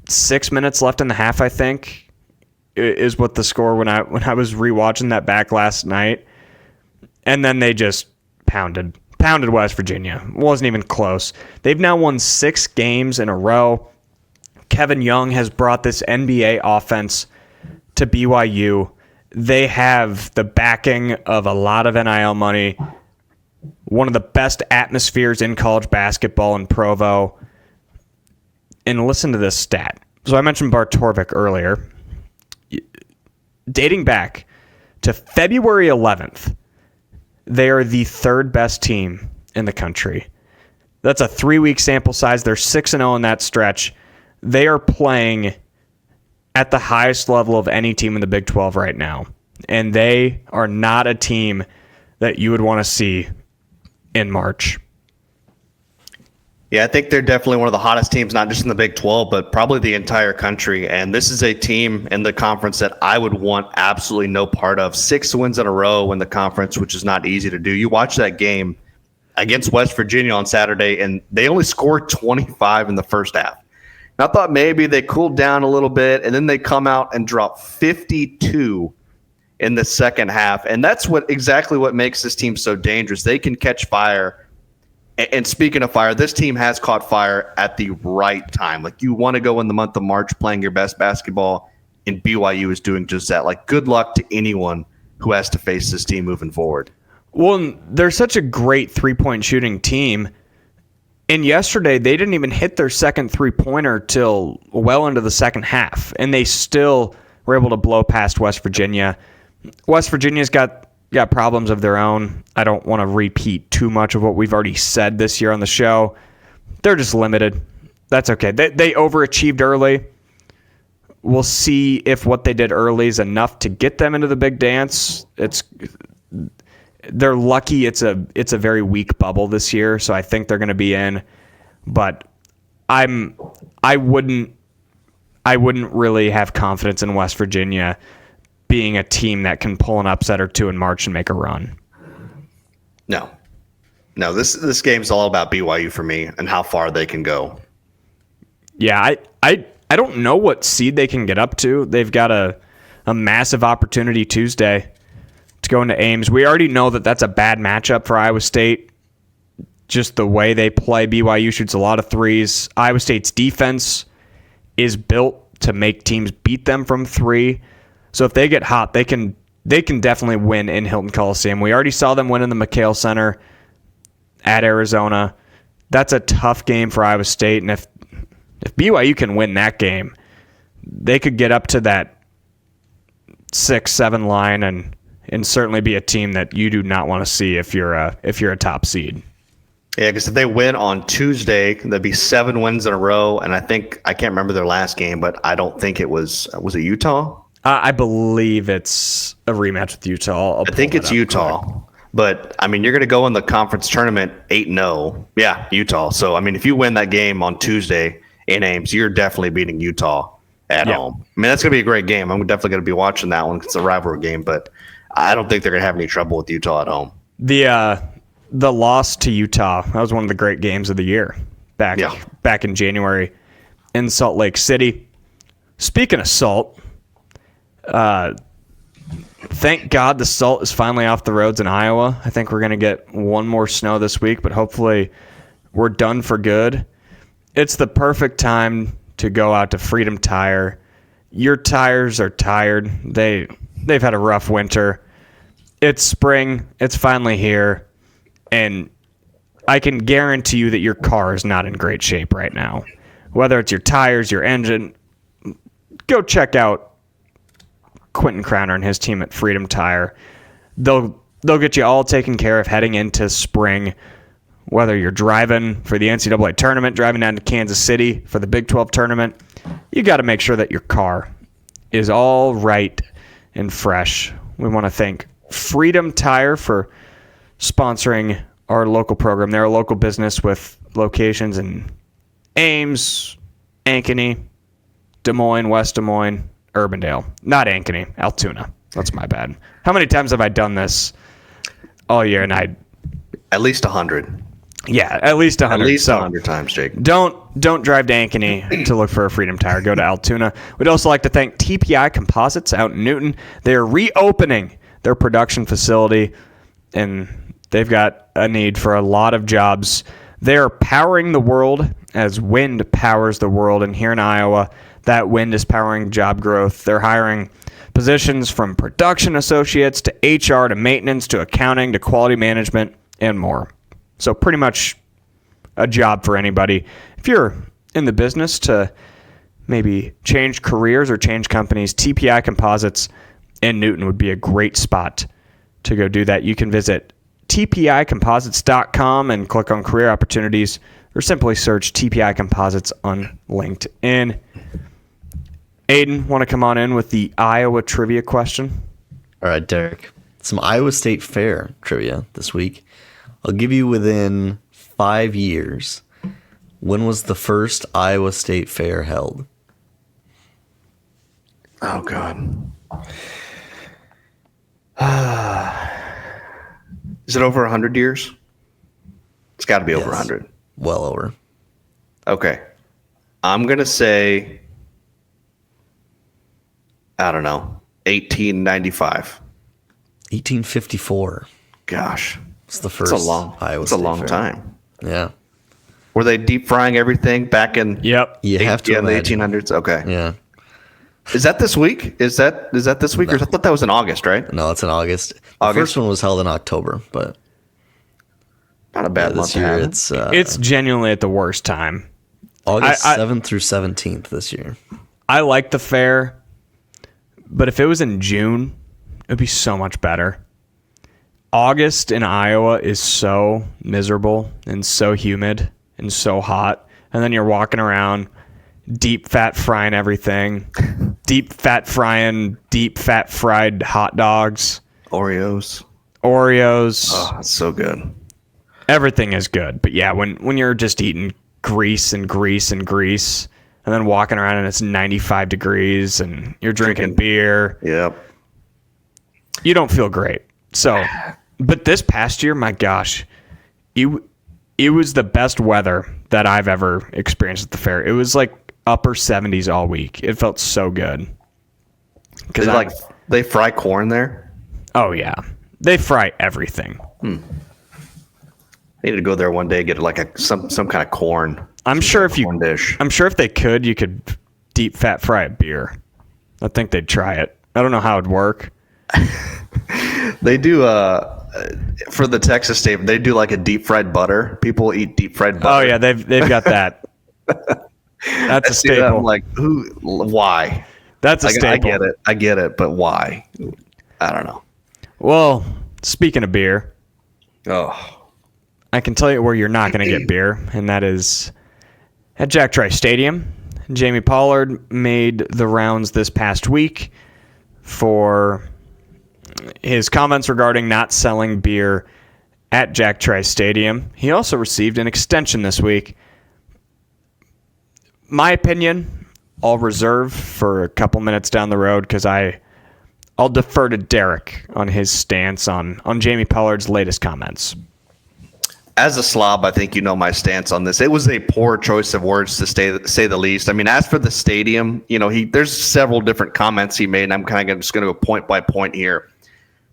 C: 6 minutes left in the half, I think, is what the score when I was rewatching that back last night. And then they just pounded West Virginia. It wasn't even close. They've now won 6 games in a row. Kevin Young has brought this NBA offense to BYU. They have the backing of a lot of NIL money, one of the best atmospheres in college basketball in Provo. And listen to this stat. So I mentioned Bart Torvik earlier. Dating back to February 11th, they are the 3rd best team in the country. That's a 3-week sample size. They're 6-0 in that stretch. They are playing at the highest level of any team in the Big 12 right now. And they are not a team that you would want to see in March.
D: Yeah, I think they're definitely one of the hottest teams, not just in the Big 12, but probably the entire country. And this is a team in the conference that I would want absolutely no part of. 6 wins in a row in the conference, which is not easy to do. You watch that game against West Virginia on Saturday, and they only scored 25 in the first half. And I thought maybe they cooled down a little bit, and then they come out and drop 52 in the second half. And that's exactly what makes this team so dangerous. They can catch fire And speaking of fire, this team has caught fire at the right time. Like, you want to go in the month of March playing your best basketball, and BYU is doing just that. Like, good luck to anyone who has to face this team moving forward.
C: Well, they're such a great three-point shooting team. And yesterday, they didn't even hit their second three-pointer till well into the second half. And they still were able to blow past West Virginia. West Virginia's got problems of their own. I don't want to repeat too much of what we've already said this year on the show. They're just limited. That's okay. They overachieved early. We'll see if what they did early is enough to get them into the big dance. They're lucky it's a very weak bubble this year, so I think they're going to be in. But I wouldn't really have confidence in West Virginia being a team that can pull an upset or two in March and make a run.
D: No, this game's all about BYU for me and how far they can go.
C: Yeah, I don't know what seed they can get up to. They've got a massive opportunity Tuesday to go into Ames. We already know that that's a bad matchup for Iowa State. Just the way they play, BYU shoots a lot of threes. Iowa State's defense is built to make teams beat them from three. So if they get hot, they can definitely win in Hilton Coliseum. We already saw them win in the McHale Center at Arizona. That's a tough game for Iowa State, and if BYU can win that game, they could get up to that 6-7 line and certainly be a team that you do not want to see if you're a top seed.
D: Yeah, because if they win on Tuesday, there'd be 7 wins in a row, and I can't remember their last game, but I don't think it was it Utah?
C: I believe it's a rematch with Utah.
D: I think it's Utah. Correct. But, I mean, you're going to go in the conference tournament 8-0. Yeah, Utah. So, I mean, if you win that game on Tuesday in Ames, you're definitely beating Utah at home. I mean, that's going to be a great game. I'm definitely going to be watching that one. It's a rivalry game, but I don't think they're going to have any trouble with Utah at home.
C: The loss to Utah, that was one of the great games of the year back in January in Salt Lake City. Speaking of salt, thank God the salt is finally off the roads in Iowa. I think we're going to get one more snow this week, but hopefully we're done for good. It's the perfect time to go out to Freedom Tire. Your tires are tired. They've had a rough winter. It's spring. It's finally here. And I can guarantee you that your car is not in great shape right now. Whether it's your tires, your engine, go check out Quentin Crowner and his team at Freedom Tire. They'll get you all taken care of heading into spring. Whether you're driving for the NCAA tournament, driving down to Kansas City for the Big 12 tournament, you got to make sure that your car is all right and fresh. We want to thank Freedom Tire for sponsoring our local program. They're a local business with locations in Ames, Ankeny, Des Moines, West Des Moines, Urbandale. Not Ankeny, Altoona. That's my bad. How many times have I done this all year? And
D: at least 100.
C: Yeah, at least 100.
D: At least 100 times, Jake.
C: Don't drive to Ankeny to look for a Freedom Tire. Go to Altoona. We'd also like to thank TPI Composites out in Newton. They're reopening their production facility, and they've got a need for a lot of jobs. They're powering the world as wind powers the world. And here in Iowa, that wind is powering job growth. They're hiring positions from production associates to HR to maintenance to accounting to quality management and more. So pretty much a job for anybody. If you're in the business to maybe change careers or change companies, TPI Composites in Newton would be a great spot to go do that. You can visit tpicomposites.com and click on career opportunities, or simply search TPI Composites on LinkedIn. Aiden, want to come on in with the Iowa trivia question?
E: All right, Derek. Some Iowa State Fair trivia this week. I'll give you within 5 years. When was the first Iowa State Fair held?
D: Oh, God. Is it over 100 years? It's got to be over 100.
E: Well over.
D: Okay. I'm going to say, I don't know, 1895.
E: 1854.
D: Gosh.
E: It's the first
D: Iowa State Fair. It's a long time.
E: Yeah.
D: Were they deep frying everything back in
C: Yep.
E: You have to
D: the
E: imagine.
D: 1800s? Okay.
E: Yeah.
D: Is that this week? Is that this week? Or I thought that was in August, right?
E: No, it's in August. The
D: August?
E: first one was held in October, but
D: Not a bad month
E: this
D: to
E: year
D: have.
E: it's
C: It's genuinely at the worst time.
E: August
C: I-
E: 7th through 17th this year.
C: I like the fair, but if it was in June, it'd be so much better. August in Iowa is so miserable and so humid and so hot. And then you're walking around deep fat frying everything, deep fat fried hot dogs,
D: Oreos.
C: Oreos.
D: That's so good.
C: Everything is good. But yeah, when you're just eating grease and grease and grease and then walking around and it's 95 degrees and you're drinking beer,
D: Yep.
C: you don't feel great. So, but this past year, my gosh, it was the best weather that I've ever experienced at the fair. It was like upper 70s all week. It felt so good. Because
D: They fry corn there.
C: oh yeah, they fry everything.
D: I need to go there one day and get like some kind of corn.
C: I'm sure if
D: corn dish.
C: I'm sure if they could, you could deep fat fry a beer. I think they'd try it. I don't know how it'd work.
D: They do for the Texas state. They do like a deep fried butter. People eat deep fried butter.
C: Oh yeah, they've got that. That's a
D: I see that,
C: staple.
D: I'm like, why?
C: That's a
D: I
C: staple.
D: I get it, but why? I don't know.
C: Well, speaking of beer,
D: Oh,
C: I can tell you where you're not going to get beer, and that is at Jack Trice Stadium. Jamie Pollard made the rounds this past week for his comments regarding not selling beer at Jack Trice Stadium. He also received an extension this week. My opinion, I'll reserve for a couple minutes down the road because I'll defer to Derek on his stance on Jamie Pollard's latest comments.
D: as a slob, I think you know my stance on this. It was a poor choice of words to say the least. I mean, as for the stadium, there's several different comments he made, and I'm kind of just going to go point by point here.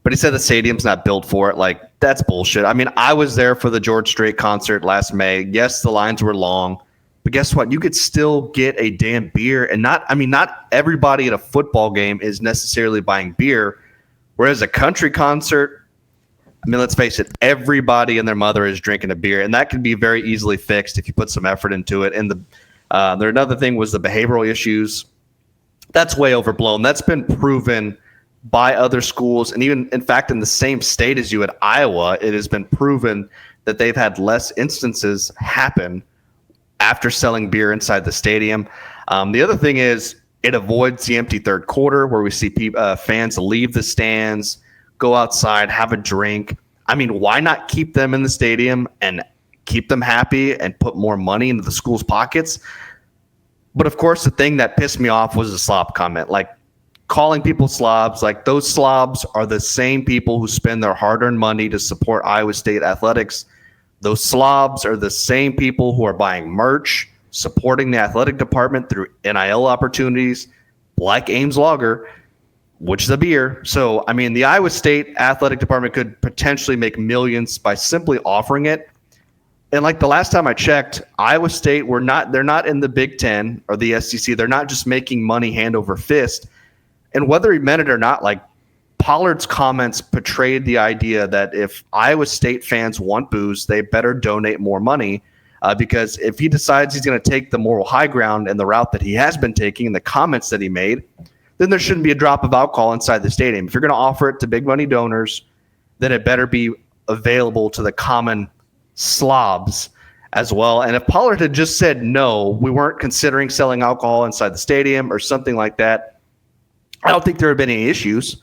D: But he said the stadium's not built for it. Like, that's bullshit. I mean, I was there for the George Strait concert last May. Yes, the lines were long, but guess what? You could still get a damn beer, and not everybody at a football game is necessarily buying beer. Whereas a country concert, I mean, let's face it, everybody and their mother is drinking a beer, and that can be very easily fixed if you put some effort into it. And another thing was the behavioral issues. That's way overblown. That's been proven by other schools, and even, in fact, in the same state as you at Iowa, it has been proven that they've had less instances happen after selling beer inside the stadium. The other thing is it avoids the empty third quarter where we see fans leave the stands, go outside, have a drink. I mean, why not keep them in the stadium and keep them happy and put more money into the school's pockets? But of course, the thing that pissed me off was the slob comment. Like, calling people slobs, like, those slobs are the same people who spend their hard-earned money to support Iowa State athletics. Those slobs are the same people who are buying merch, supporting the athletic department through NIL opportunities, like Ames Lager, which is a beer. So, I mean, the Iowa State athletic department could potentially make millions by simply offering it. And like the last time I checked, Iowa State, they're not in the Big Ten or the SEC. They're not just making money hand over fist. And whether he meant it or not, like, Pollard's comments portrayed the idea that if Iowa State fans want booze, they better donate more money, because if he decides he's going to take the moral high ground and the route that he has been taking and the comments that he made, then there shouldn't be a drop of alcohol inside the stadium. If you're going to offer it to big money donors, then it better be available to the common slobs as well. And if Pollard had just said, no, we weren't considering selling alcohol inside the stadium or something like that, I don't think there have been any issues.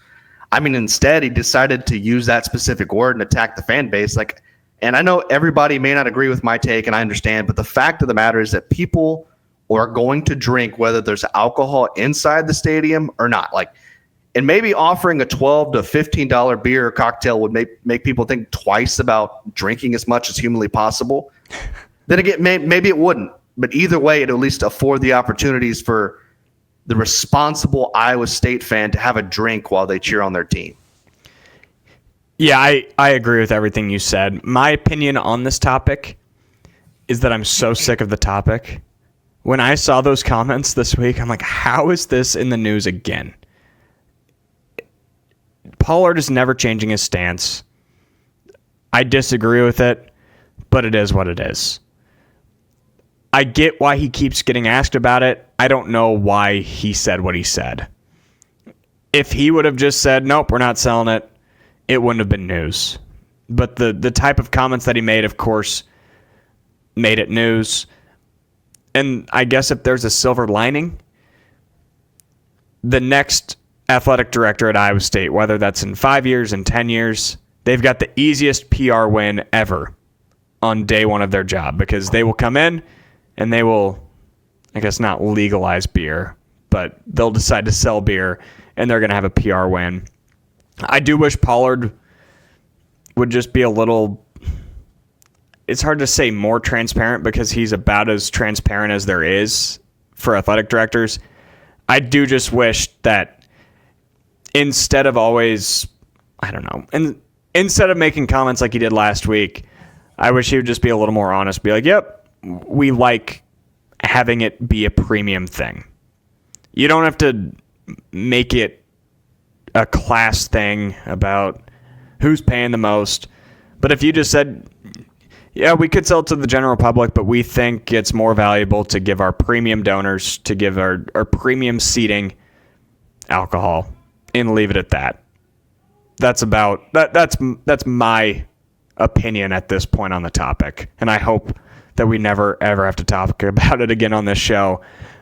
D: I mean, instead, he decided to use that specific word and attack the fan base. Like, and I know everybody may not agree with my take, and I understand, but the fact of the matter is that people are going to drink whether there's alcohol inside the stadium or not. Like, and maybe offering a $12 to $15 beer or cocktail would make people think twice about drinking as much as humanly possible. Then again, maybe it wouldn't. But either way, it at least afford the opportunities for the responsible Iowa State fan to have a drink while they cheer on their team.
C: Yeah, I agree with everything you said. My opinion on this topic is that I'm so sick of the topic. When I saw those comments this week, I'm like, how is this in the news again? Pollard is never changing his stance. I disagree with it, but it is what it is. I get why he keeps getting asked about it. I don't know why he said what he said. If he would have just said, nope, we're not selling it, it wouldn't have been news. But the type of comments that he made, of course, made it news. And I guess if there's a silver lining, the next athletic director at Iowa State, whether that's in 5 years and 10 years, they've got the easiest PR win ever on day one of their job, because they will come in and they will, I guess, not legalize beer, but they'll decide to sell beer, and they're going to have a PR win. I do wish Pollard would just be a little, it's hard to say more transparent, because he's about as transparent as there is for athletic directors. I do just wish that instead of always, I don't know, and instead of making comments like he did last week, I wish he would just be a little more honest, be like, yep, we like having it be a premium thing. You don't have to make it a class thing about who's paying the most. But if you just said, yeah, we could sell it to the general public, but we think it's more valuable to give our premium donors, to give our premium seating alcohol, and leave it at that. That's my opinion at this point on the topic. And I hope that we never, ever have to talk about it again on this show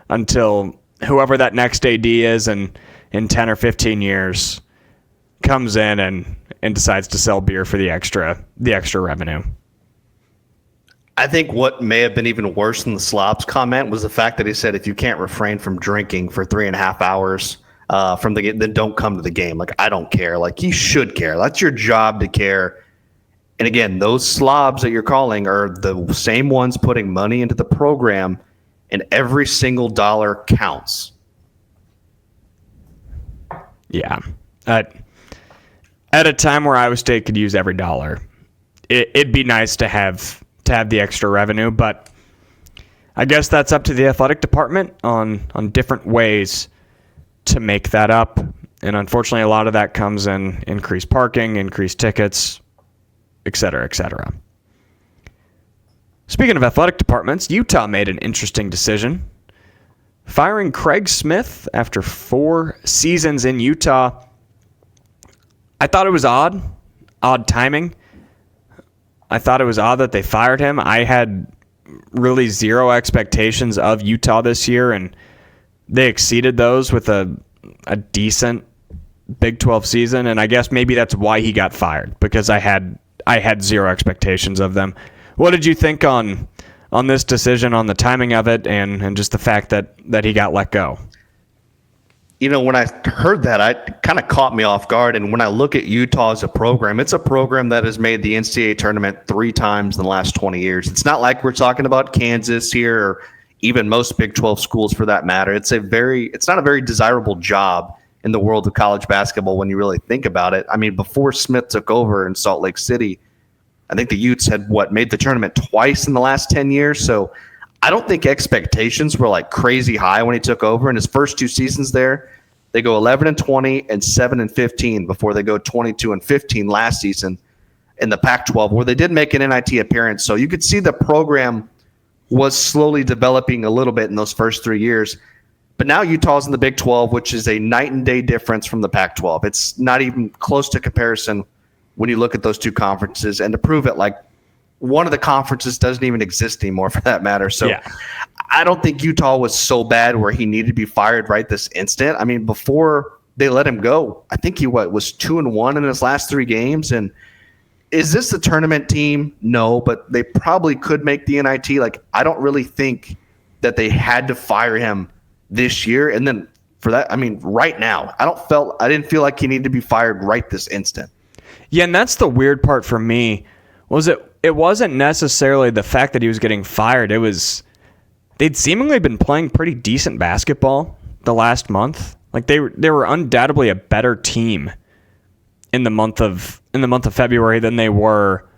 C: until whoever that next AD is in 10 or 15 years comes in and decides to sell beer for the extra revenue.
D: I think what may have been even worse than the slobs comment was the fact that he said, if you can't refrain from drinking for 3.5 hours from the game, then don't come to the game. Like, I don't care. Like, you should care. That's your job to care. And again, those slobs that you're calling are the same ones putting money into the program, and every single dollar counts.
C: Yeah. At a time where Iowa State could use every dollar, it'd be nice to have the extra revenue, but I guess that's up to the athletic department on different ways to make that up. And unfortunately, a lot of that comes in increased parking, increased tickets, et cetera, et cetera. Speaking of athletic departments, Utah made an interesting decision. Firing Craig Smith after 4 seasons in Utah. I thought it was odd timing. I thought it was odd that they fired him. I had really zero expectations of Utah this year, and they exceeded those with a decent Big 12 season, and I guess maybe that's why he got fired, because I had zero expectations of them. What did you think on this decision, on the timing of it, and just the fact that he got let go?
D: You know, when I heard that, it kind of caught me off guard. And when I look at Utah as a program, it's a program that has made the NCAA tournament 3 times in the last 20 years. It's not like we're talking about Kansas here, or even most Big 12 schools for that matter. It's not a very desirable job in the world of college basketball when you really think about it. I mean, before Smith took over in Salt Lake City, I think the Utes had made the tournament twice in the last 10 years. So I don't think expectations were like crazy high when he took over. In his first 2 seasons there, they go 11-20 and 7-15 before they go 22-15 last season in the Pac-12, where they did make an NIT appearance. So you could see the program was slowly developing a little bit in those first 3 years. But now Utah's in the Big 12, which is a night and day difference from the Pac-12. It's not even close to comparison when you look at those 2 conferences. And to prove it, like, one of the conferences doesn't even exist anymore for that matter. So yeah. I don't think Utah was so bad where he needed to be fired right this instant. I mean, before they let him go, I think he was 2-1 in his last 3 games. And is this the tournament team? No, but they probably could make the NIT. Like, I don't really think that they had to fire him this year. And then for that, I mean, right now, I didn't feel like he needed to be fired right this instant.
C: Yeah, and that's the weird part for me. It wasn't necessarily the fact that he was getting fired. It was they'd seemingly been playing pretty decent basketball the last month. Like they were undoubtedly a better team in the month of February than they were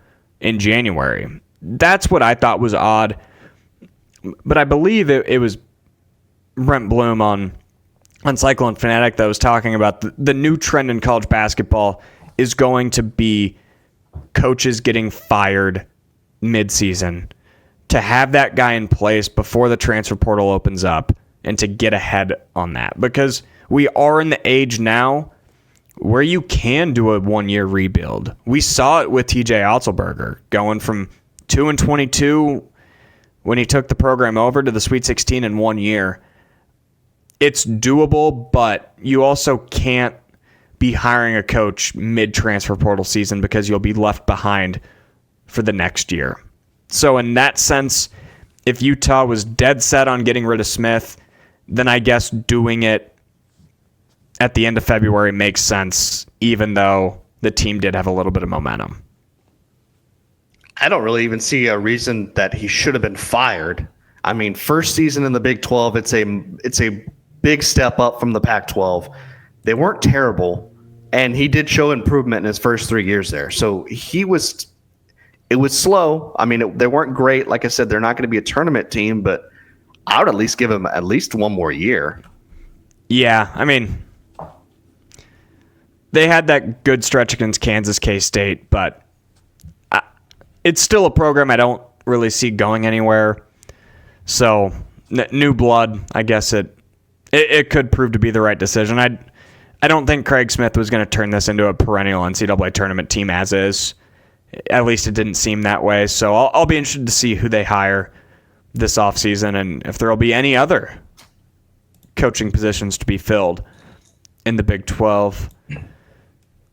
C: in January. that's what I thought was odd. But I believe it was Brent Bloom on Cyclone Fanatic that was talking about the new trend in college basketball is going to be coaches getting fired mid-season, to have that guy in place before the transfer portal opens up and to get ahead on that. Because we are in the age now where you can do a one-year rebuild. We saw it with TJ Otzelberger going from 2-22 when he took the program over to the Sweet 16 in 1 year. It's doable, but you also can't be hiring a coach mid-transfer portal season because you'll be left behind for the next year. So in that sense, if Utah was dead set on getting rid of Smith, then I guess doing it at the end of February makes sense, even though the team did have a little bit of momentum.
D: I don't really even see a reason that he should have been fired. I mean, first season in the Big 12, it's a big step up from the Pac-12. They weren't terrible, and he did show improvement in his first 3 years there. So it was slow. I mean, they weren't great. Like I said, they're not going to be a tournament team, but I would at least give him at least one more year.
C: Yeah, I mean, they had that good stretch against Kansas, K-State, but it's still a program I don't really see going anywhere. So, new blood, I guess it could prove to be the right decision. I don't think Craig Smith was going to turn this into a perennial NCAA tournament team as is. At least it didn't seem that way. So I'll be interested to see who they hire this offseason and if there will be any other coaching positions to be filled in the Big 12.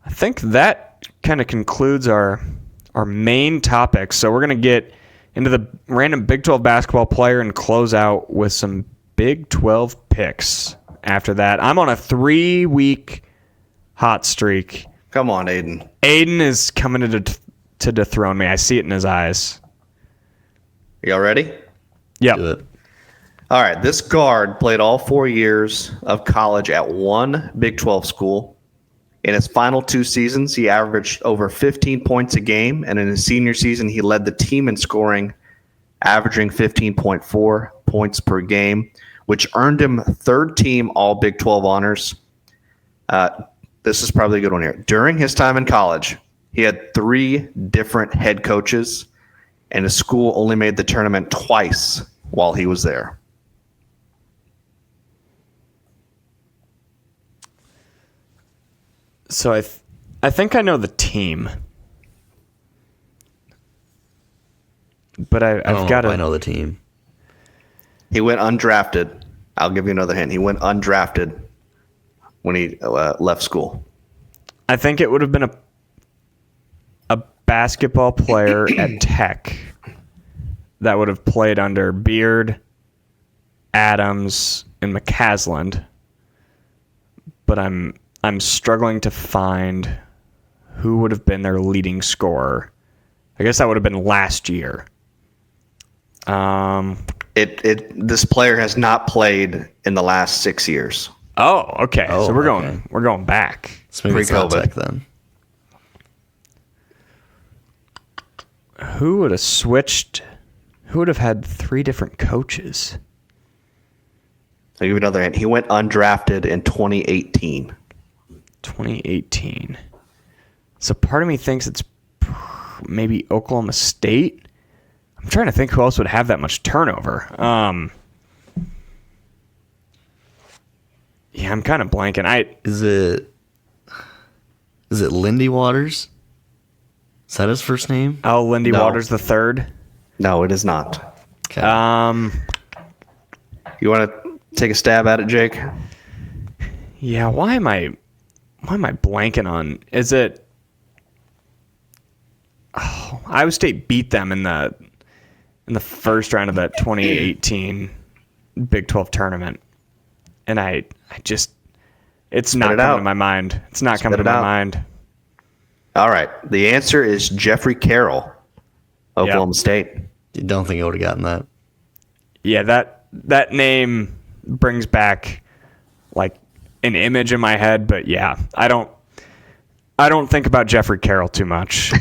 C: I think that kind of concludes our main topics. So we're going to get into the random Big 12 basketball player and close out with some Big 12 picks. After that, I'm on a 3-week hot streak.
D: Come on, Aiden.
C: Aiden is coming to dethrone me. I see it in his eyes.
D: Y'all ready?
C: Yep.
E: Do it.
D: All right. This guard played all 4 years of college at one Big 12 school. In his final 2 seasons, he averaged over 15 points a game, and in his senior season, he led the team in scoring, averaging 15.4 points per game, which earned him third team all Big 12 honors. This is probably a good one here. During his time in college, he had 3 different head coaches, and his school only made the tournament twice while he was there.
C: So I think I know the team, but I've got to.
E: I know the team.
D: He went undrafted. I'll give you another hint. He went undrafted when he left school.
C: I think it would have been a basketball player at Tech that would have played under Beard, Adams, and McCasland. But I'm struggling to find who would have been their leading scorer. I guess that would have been last year.
D: This player has not played in the last 6 years.
C: Oh, okay.
E: Oh,
C: so we're
E: okay.
C: going back.
E: So maybe it's not
D: Pre-COVID.
E: Tech then.
C: Who would have switched? Who would have had 3 different coaches?
D: I'll give you another hint. He went undrafted in 2018.
C: 2018. So part of me thinks it's maybe Oklahoma State. I'm trying to think who else would have that much turnover. Yeah, I'm kind of blanking.
E: Is it Lindy Waters? Is that his first name?
C: Lindy
D: No.
C: Waters the third.
D: No, it is not.
E: Okay.
D: You want to take a stab at it, Jake?
C: Yeah, why am I blanking on? Is it? Oh, Iowa State beat them in the first round of that 2018 Big 12 tournament, and I just it's not
D: it
C: coming
D: out.
C: to my mind. It's not
D: Spit
C: coming to
D: it
C: my
D: out.
C: mind.
D: All right. The answer is Jeffrey Carroll, Oklahoma State.
E: You don't think I would have gotten that?
C: Yeah, that name brings back like an image in my head, but yeah, I don't think about Jeffrey Carroll too much.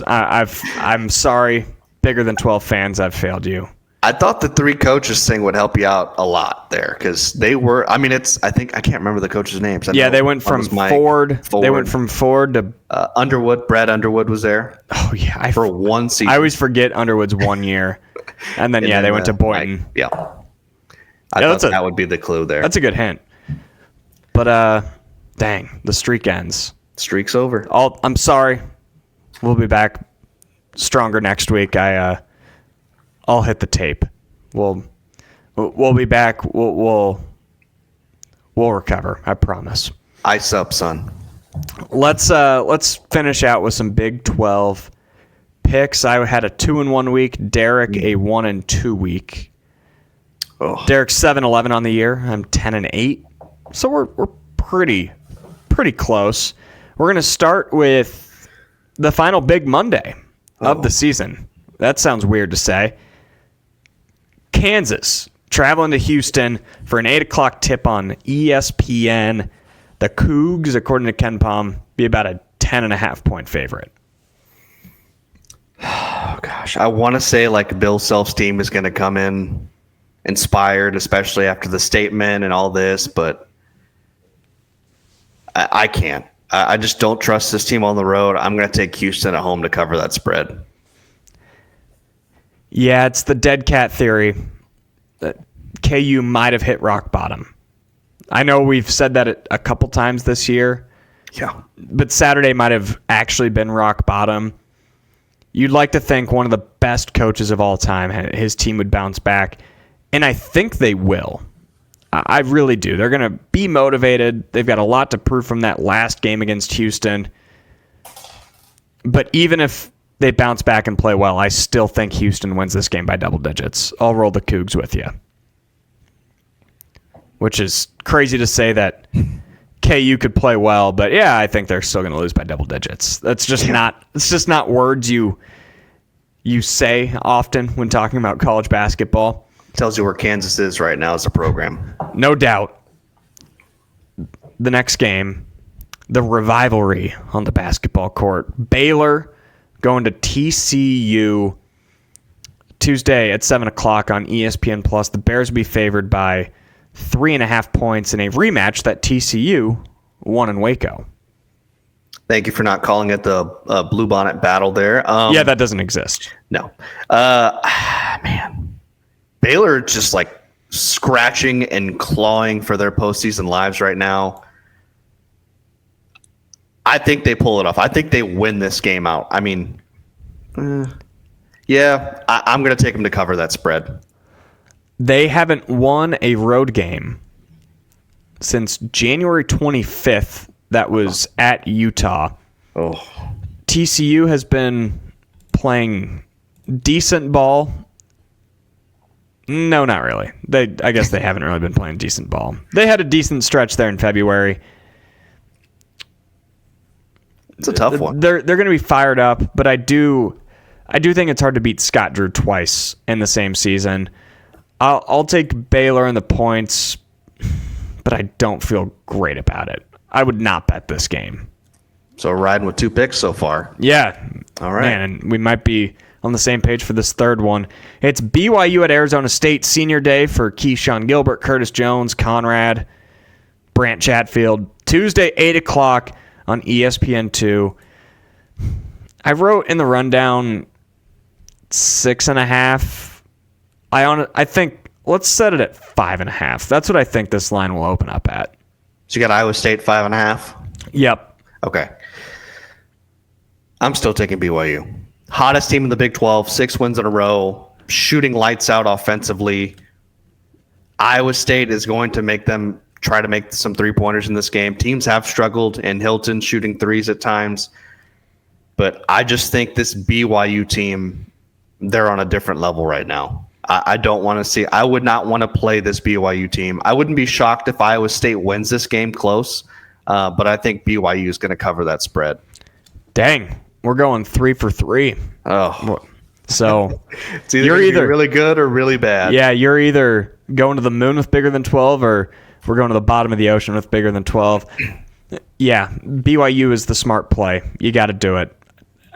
C: I'm sorry, bigger than 12 fans, I've failed you.
D: I thought the 3 coaches thing would help you out a lot there because they were. I mean, I can't remember the coaches' names.
C: They went from Ford. They went from Ford to
D: Underwood. Brad Underwood was there.
C: Oh yeah,
D: for one season.
C: I always forget Underwood's 1 year, and then they went to Boynton.
D: I thought that would be the clue there.
C: That's a good hint. But dang, the streak ends.
D: Streak's over.
C: I'm sorry. We'll be back stronger next week. I'll hit the tape. We'll be back. We'll recover. I promise.
D: Ice up, son.
C: Let's finish out with some Big 12 picks. I had a 2-1 week. Derek a 1-2 week.
D: Oh.
C: Derek's 7-11 on the year. I'm 10-8. So we're pretty close. We're gonna start with the final big Monday of the season. That sounds weird to say. Kansas traveling to Houston for an 8 o'clock tip on ESPN. The Coogs, according to Ken Palm, be about a 10.5 point favorite.
D: Oh gosh, I want to say like Bill Self's team is going to come in inspired, especially after the statement and all this, but I can't. I just don't trust this team on the road. I'm going to take Houston at home to cover that spread.
C: Yeah, it's the dead cat theory that KU might have hit rock bottom. I know we've said that a couple times this year.
D: Yeah.
C: But Saturday might have actually been rock bottom. You'd like to think one of the best coaches of all time, his team would bounce back. And I think they will. I really do. They're going to be motivated. They've got a lot to prove from that last game against Houston. But even if they bounce back and play well, I still think Houston wins this game by double digits. I'll roll the Cougs with you. Which is crazy to say that KU could play well, but yeah, I think they're still going to lose by double digits. That's just not words you say often when talking about college basketball.
D: Tells you where Kansas is right now as a program.
C: No doubt. The next game, the rivalry on the basketball court. Baylor going to TCU Tuesday at 7 o'clock on ESPN Plus. The Bears will be favored by 3.5 points in a rematch that TCU won in Waco.
D: Thank you for not calling it the Bluebonnet battle there.
C: Yeah, that doesn't exist.
D: No. Man. Baylor just like scratching and clawing for their postseason lives right now. I think they pull it off. I think they win this game out. I mean, yeah, I'm going to take them to cover that spread.
C: They haven't won a road game since January 25th. That was at Utah.
D: Oh.
C: TCU has been playing decent ball. No, not really. I guess they haven't really been playing decent ball. They had a decent stretch there in February.
D: It's a tough one.
C: They're going to be fired up, but I do think it's hard to beat Scott Drew twice in the same season. I'll take Baylor in the points, but I don't feel great about it. I would not bet this game.
D: So riding with 2 picks so far.
C: Yeah.
D: All right.
C: Man, and we might be on the same page for this third one. It's BYU at Arizona State senior day for Keyshawn Gilbert, Curtis Jones, Conrad, Brant Chatfield. Tuesday, 8 o'clock on ESPN2. I wrote in the rundown 6.5. I think let's set it at 5.5. That's what I think this line will open up at.
D: So you got Iowa State 5.5?
C: Yep.
D: Okay. I'm still taking BYU. Hottest team in the Big 12, 6 wins in a row, shooting lights out offensively. Iowa State is going to try to make some 3-pointers in this game. Teams have struggled in Hilton shooting threes at times. But I just think this BYU team, they're on a different level right now. I would not want to play this BYU team. I wouldn't be shocked if Iowa State wins this game close, but I think BYU is going to cover that spread.
C: Dang, we're going 3 for 3.
D: Oh,
C: so
D: it's either really good or really bad.
C: Yeah, you're either going to the moon with bigger than 12, or we're going to the bottom of the ocean with bigger than 12. Yeah, BYU is the smart play. You got to do it.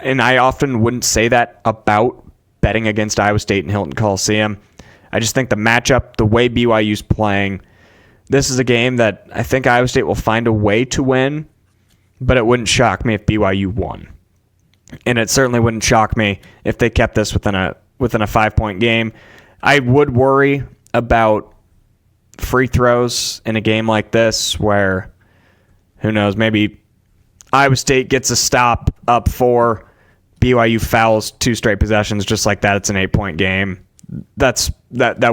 C: And I often wouldn't say that about betting against Iowa State and Hilton Coliseum. I just think the matchup, the way BYU's playing, this is a game that I think Iowa State will find a way to win, but it wouldn't shock me if BYU won. And it certainly wouldn't shock me if they kept this within a 5-point game. I would worry about free throws in a game like this where, who knows, maybe Iowa State gets a stop up 4, BYU fouls 2 straight possessions just like that. It's an 8-point game. That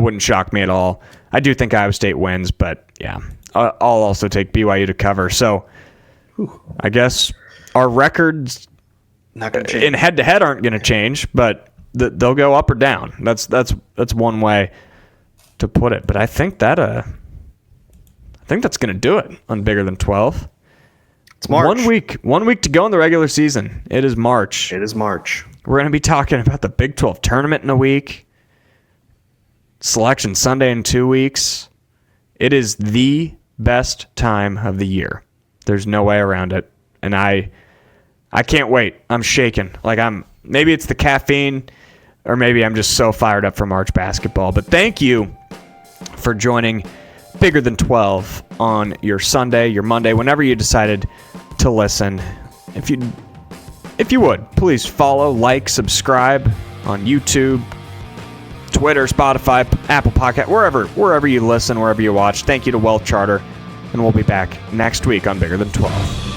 C: wouldn't shock me at all. I do think Iowa State wins, but yeah, I'll also take BYU to cover. So I guess our records
D: Not gonna change.
C: in head-to-head aren't going to change, but they'll go up or down. That's one way to put it. But I think that's going to do it on Bigger Than 12.
D: It's March.
C: 1 week to go in the regular season. It is March.
D: It is March.
C: We're going to be talking about the Big 12 tournament in a week. Selection Sunday in 2 weeks. It is the best time of the year. There's no way around it. And I can't wait. I'm shaking. Maybe it's the caffeine, or maybe I'm just so fired up for March basketball. But thank you for joining Bigger Than 12 on your Sunday, your Monday, whenever you decided to listen. If you would, please follow, like, subscribe on YouTube, Twitter, Spotify, Apple Podcast, wherever you listen, wherever you watch. Thank you to WealthCharter, and we'll be back next week on Bigger Than 12.